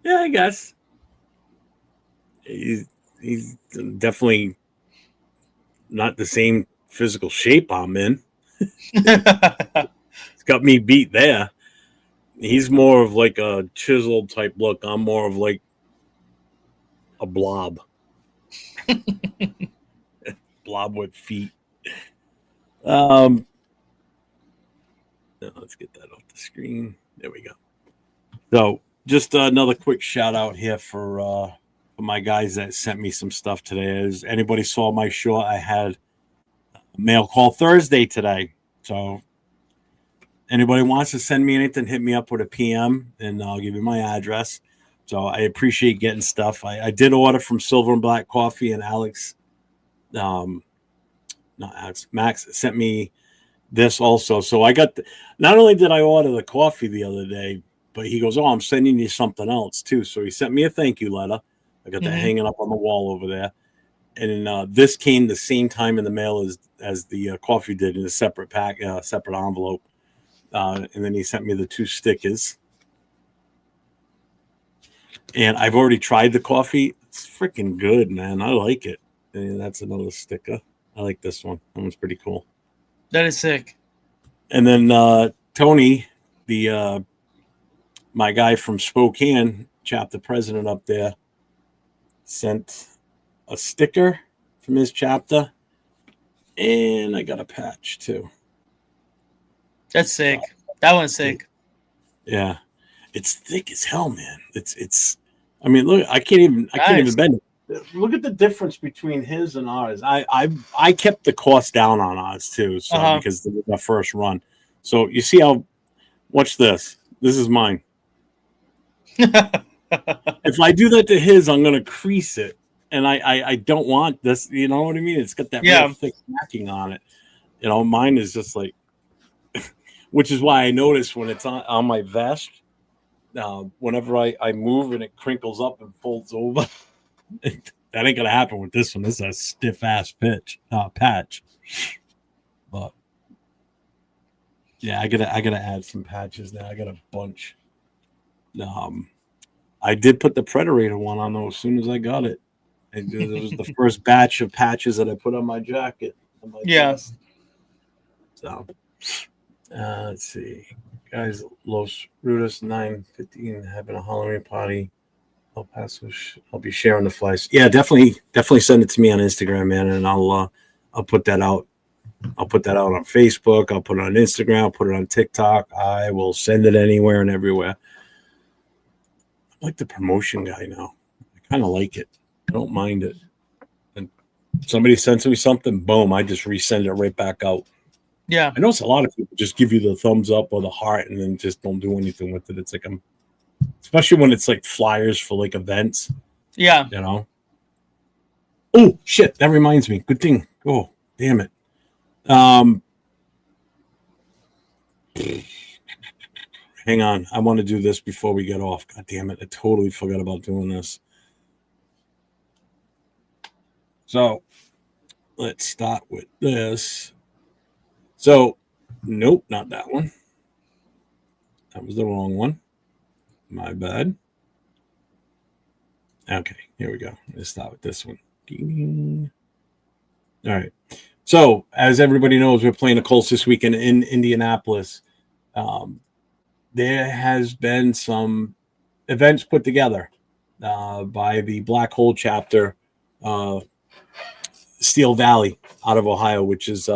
Yeah, I guess. He's definitely not the same physical shape I'm in. It's got me beat there. He's more of like a chiseled type look. I'm more of like a blob. Blob with feet. Let's get that off the screen. There we go. So just another quick shout out here for my guys that sent me some stuff today. As anybody saw my short, I had a mail call Thursday today. So anybody wants to send me anything, hit me up with a PM and I'll give you my address. So I appreciate getting stuff. I did order from Silver and Black Coffee, and Max sent me this also. So I got not only did I order the coffee the other day, but he goes, "Oh, I'm sending you something else too." So he sent me a thank you letter. I got that hanging up on the wall over there. And this came the same time in the mail as the coffee did, in a separate separate envelope. And then he sent me the 2 stickers. And I've already tried the coffee. It's freaking good, man. I like it. And that's another sticker. I like this one. That one's pretty cool. That is sick. And then Tony, my guy from Spokane, chapter president up there, sent a sticker from his chapter, and I got a patch too. That's sick. That one's sick. Yeah, it's thick as hell, man. It's. I mean, look, I can't even bend it. Look at the difference between his and ours. I kept the cost down on ours too, so because it was our first run. So you see how? Watch this. This is mine. If I do that to his, I'm gonna crease it. And I don't want this, you know what I mean? It's got that real thick backing on it. You know, mine is just like, which is why I notice when it's on my vest, whenever I move and it crinkles up and folds over, That ain't gonna happen with this one. This is a stiff ass patch. But yeah, I gotta add some patches now. I got a bunch. I did put the Predator one on though as soon as I got it. It was the first batch of patches that I put on my jacket. On my vest. So let's see. Guys, Los Rudos 915 having a Halloween party. El Paso. I'll be sharing the flies. Yeah, definitely send it to me on Instagram, man, and I'll put that out. I'll put that out on Facebook. I'll put it on Instagram. I'll put it on TikTok. I will send it anywhere and everywhere. I'm like the promotion guy now. I kind of like it. I don't mind it. And somebody sends me something, boom, I just resend it right back out. Yeah. I know it's a lot of people just give you the thumbs up or the heart and then just don't do anything with it. It's like especially when it's like flyers for like events. Yeah. You know? Oh, shit. That reminds me. Good thing. Oh, damn it. Hang on. I want to do this before we get off. God damn it. I totally forgot about doing this. So let's start with this. So, nope, not that one. That was the wrong one. My bad. Okay, here we go. Let's start with this one. Ding. All right. So, as everybody knows, we're playing the Colts this weekend in Indianapolis. There has been some events put together by the Black Hole chapter, Steel Valley out of Ohio, which is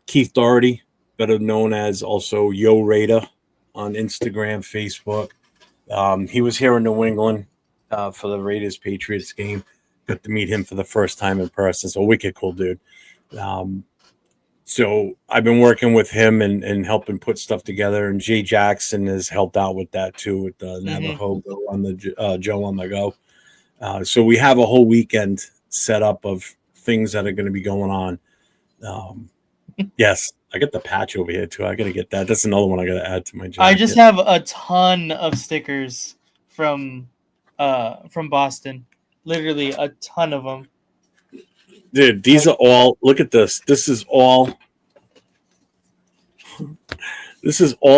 Keith Doherty, better known as also Yo Raider on Instagram, Facebook. He was here in New England for the Raiders-Patriots game. Got to meet him for the first time in person. So wicked cool dude. So I've been working with him and helping put stuff together. And Jay Jackson has helped out with that too, with the Navajo on the Joe on the Go. So we have a whole weekend set up of things that are going to be going on. Yes, I got the patch over here too. I got to get that. That's another one I got to add to my jacket. I just have a ton of stickers from Boston. Literally a ton of them. Dude, these are all, look at this. This is all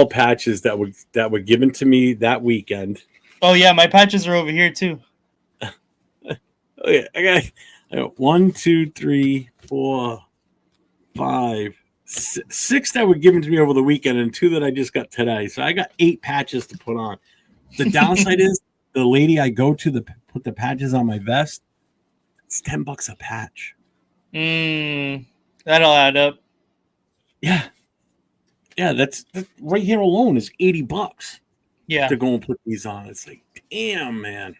patches that were given to me that weekend. Oh yeah, my patches are over here too. Okay, I got 1, 2, 3, 4, 5, 6 that were given to me over the weekend and 2 that I just got today. So I got 8 patches to put on. The downside is the lady I go to put the patches on my vest, it's $10 a patch. That'll add up. Yeah. Yeah, that's right here alone is $80. Yeah. To go and put these on. It's like, damn, man.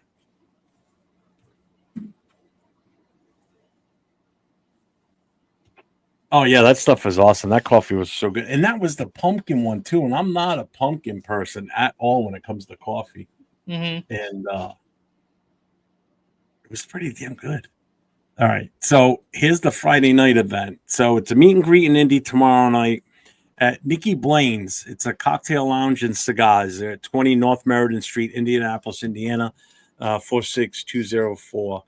Oh yeah, that stuff is awesome. That coffee was so good. And that was the pumpkin one too. And I'm not a pumpkin person at all when it comes to coffee. And it was pretty damn good. All right. So here's the Friday night event. So it's a meet and greet in Indy tomorrow night at Nikki Blaine's. It's a cocktail lounge and cigars. They're at 20 North Meriden Street, Indianapolis, Indiana, 46204.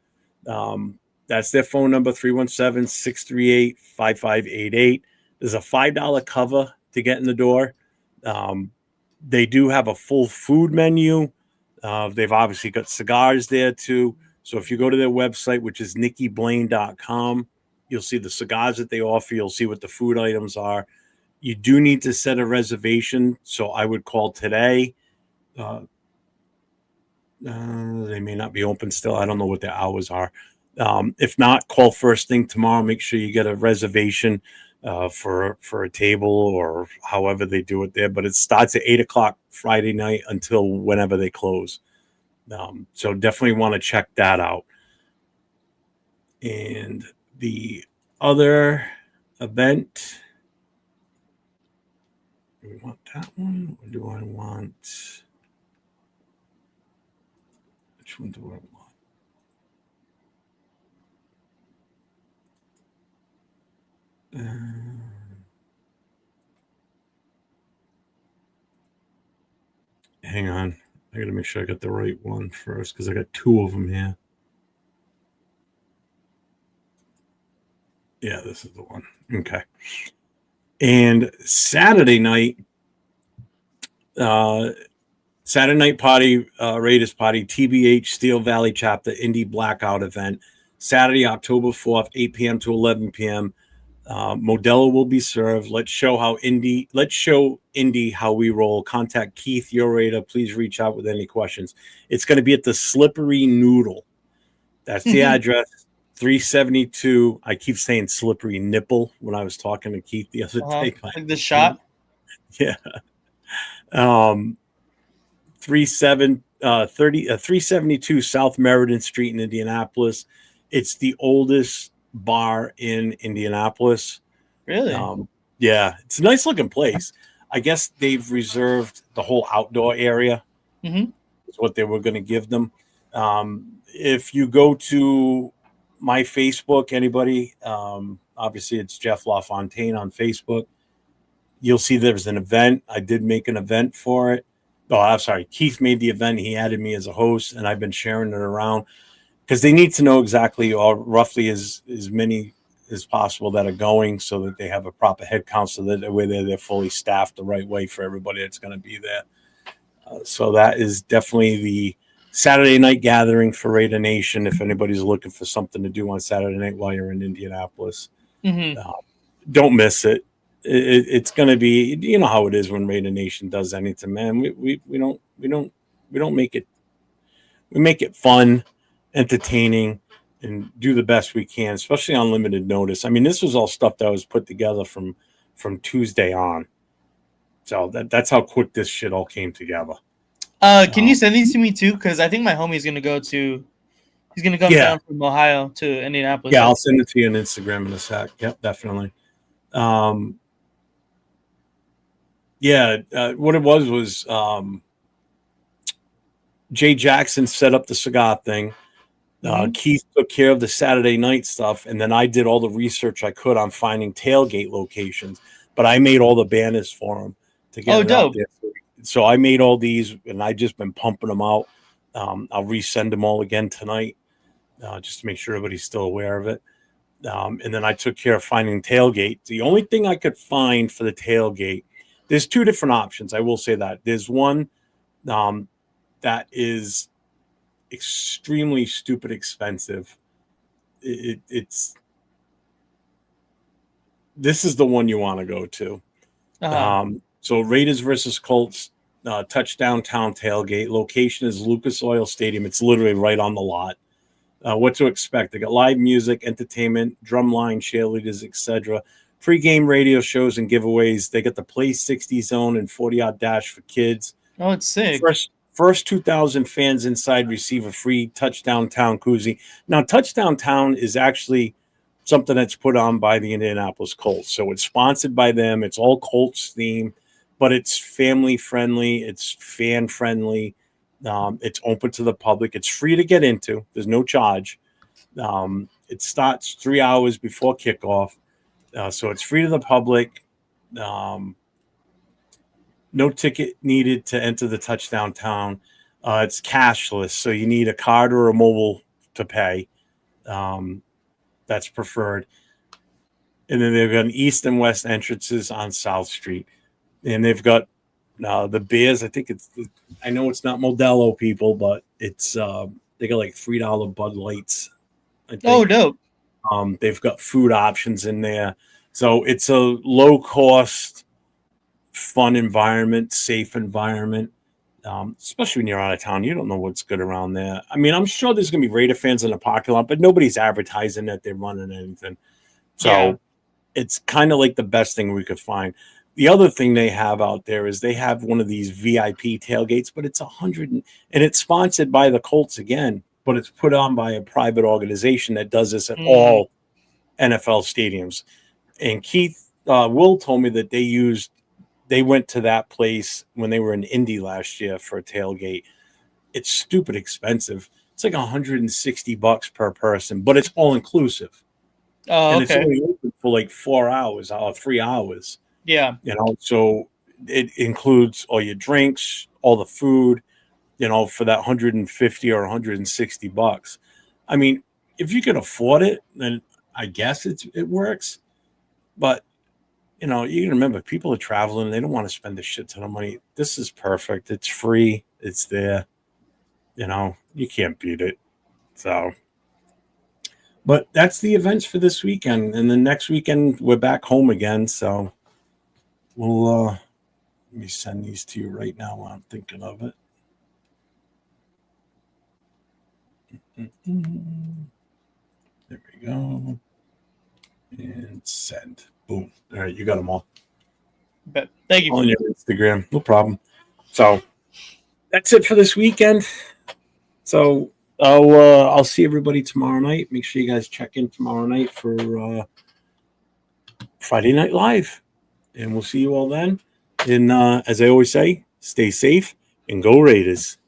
That's their phone number, 317-638-5588. There's a $5 cover to get in the door. They do have a full food menu. They've obviously got cigars there too. So if you go to their website, which is nickyblaine.com, you'll see the cigars that they offer. You'll see what the food items are. You do need to set a reservation. So I would call today. They may not be open still. I don't know what their hours are. If not, call first thing tomorrow. Make sure you get a reservation for a table or however they do it there. But it starts at 8:00 Friday night until whenever they close. So definitely want to check that out. And the other event, do we want that one? Or do I want? Which one do I want? Hang on. I got to make sure I got the right one first because I got 2 of them here. Yeah, this is the one. Okay. And Saturday night party, Raiders party, TBH Steel Valley Chapter Indy Blackout event. Saturday, October 4th, 8 p.m. to 11 p.m. Modelo will be served. Let's show Indy how we roll. Contact Keith, your Raider. Please reach out with any questions. It's going to be at the Slippery Noodle. That's the address. 372. I keep saying Slippery Nipple when I was talking to Keith the other day. Like the shot. Yeah. 372 South Meriden Street in Indianapolis. It's the oldest bar in Indianapolis. Really? Yeah, it's a nice looking place. I guess they've reserved the whole outdoor area. Mm-hmm. Is what they were going to give them. If you go to my Facebook, anybody, obviously it's Jeff LaFontaine on Facebook. You'll see there's an event. I did make an event for it. Oh, I'm sorry. Keith made the event. He added me as a host, and I've been sharing it around because they need to know exactly or roughly as many as possible that are going so that they have a proper head count so that way they're fully staffed the right way for everybody that's going to be there. So that is definitely the Saturday night gathering for Raider Nation. If anybody's looking for something to do on Saturday night while you're in Indianapolis, don't miss it. It's going to be, you know how it is when Raider Nation does anything, man. We don't make it. We make it fun, entertaining, and do the best we can, especially on limited notice. I mean, this was all stuff that was put together from Tuesday on. So that's how quick this shit all came together. Can you send these to me too? Because I think my homie's gonna go to. He's gonna come down from Ohio to Indianapolis. Yeah, I'll send it to you on Instagram in a sec. Yep, definitely. What it was Jay Jackson set up the cigar thing. Keith took care of the Saturday night stuff, and then I did all the research I could on finding tailgate locations. But I made all the banners for him to get it out there. So I made all these, and I just been pumping them out. I'll resend them all again tonight, just to make sure everybody's still aware of it. And then I took care of finding tailgate. The only thing I could find for the tailgate, there's two different options. I will say that there's one that is extremely stupid expensive. This is the one you want to go to. So Raiders versus Colts, touchdown town tailgate. Location is Lucas Oil Stadium. It's literally right on the lot. What to expect? They got live music, entertainment, drumline, cheerleaders, etc. Pre-game radio shows and giveaways. They got the Play 60 zone and 40-yard dash for kids. Oh, it's sick. First 2,000 fans inside receive a free Touchdown Town koozie. Now, Touchdown Town is actually something that's put on by the Indianapolis Colts. So it's sponsored by them. It's all Colts themed, but it's family friendly. It's fan friendly. It's open to the public. It's free to get into. There's no charge. It starts 3 hours before kickoff. So it's free to the public. No ticket needed to enter the Touchdown Town. It's cashless, so you need a card or a mobile to pay. That's preferred. And then they've got east and west entrances on South Street. And they've got the beers. I know it's not Modelo, people, but it's they got like $3 Bud Lights. Oh, dope. They've got food options in there. So it's a low cost, fun environment, safe environment. Especially when you're out of town, you don't know what's good around there. I mean, I'm sure there's going to be Raider fans in the parking lot, but nobody's advertising that they're running anything. So it's kind of like the best thing we could find. The other thing they have out there is they have one of these VIP tailgates, but it's and it's sponsored by the Colts again, but it's put on by a private organization that does this at all NFL stadiums. And Keith Will told me that they went to that place when they were in Indy last year for a tailgate. It's stupid expensive. It's like $160 per person, but it's all inclusive. Oh, and okay. It's only open for like 4 hours or 3 hours. Yeah. So it includes all your drinks, all the food, for that $150 or $160. I mean, if you can afford it, then I guess it works. But you know, you can remember people are traveling, they don't want to spend a shit ton of money. This is perfect. It's free, it's there. You know, you can't beat it. So, but that's the events for this weekend. And then next weekend we're back home again. So we'll let me send these to you right now while I'm thinking of it. There we go. And send. Boom. All right, you got them all. But thank you. On your Instagram. No problem. That's it for this weekend. So I'll see everybody tomorrow night. Make sure you guys check in tomorrow night for Friday Night Live. And we'll see you all then. And as I always say, stay safe and go Raiders.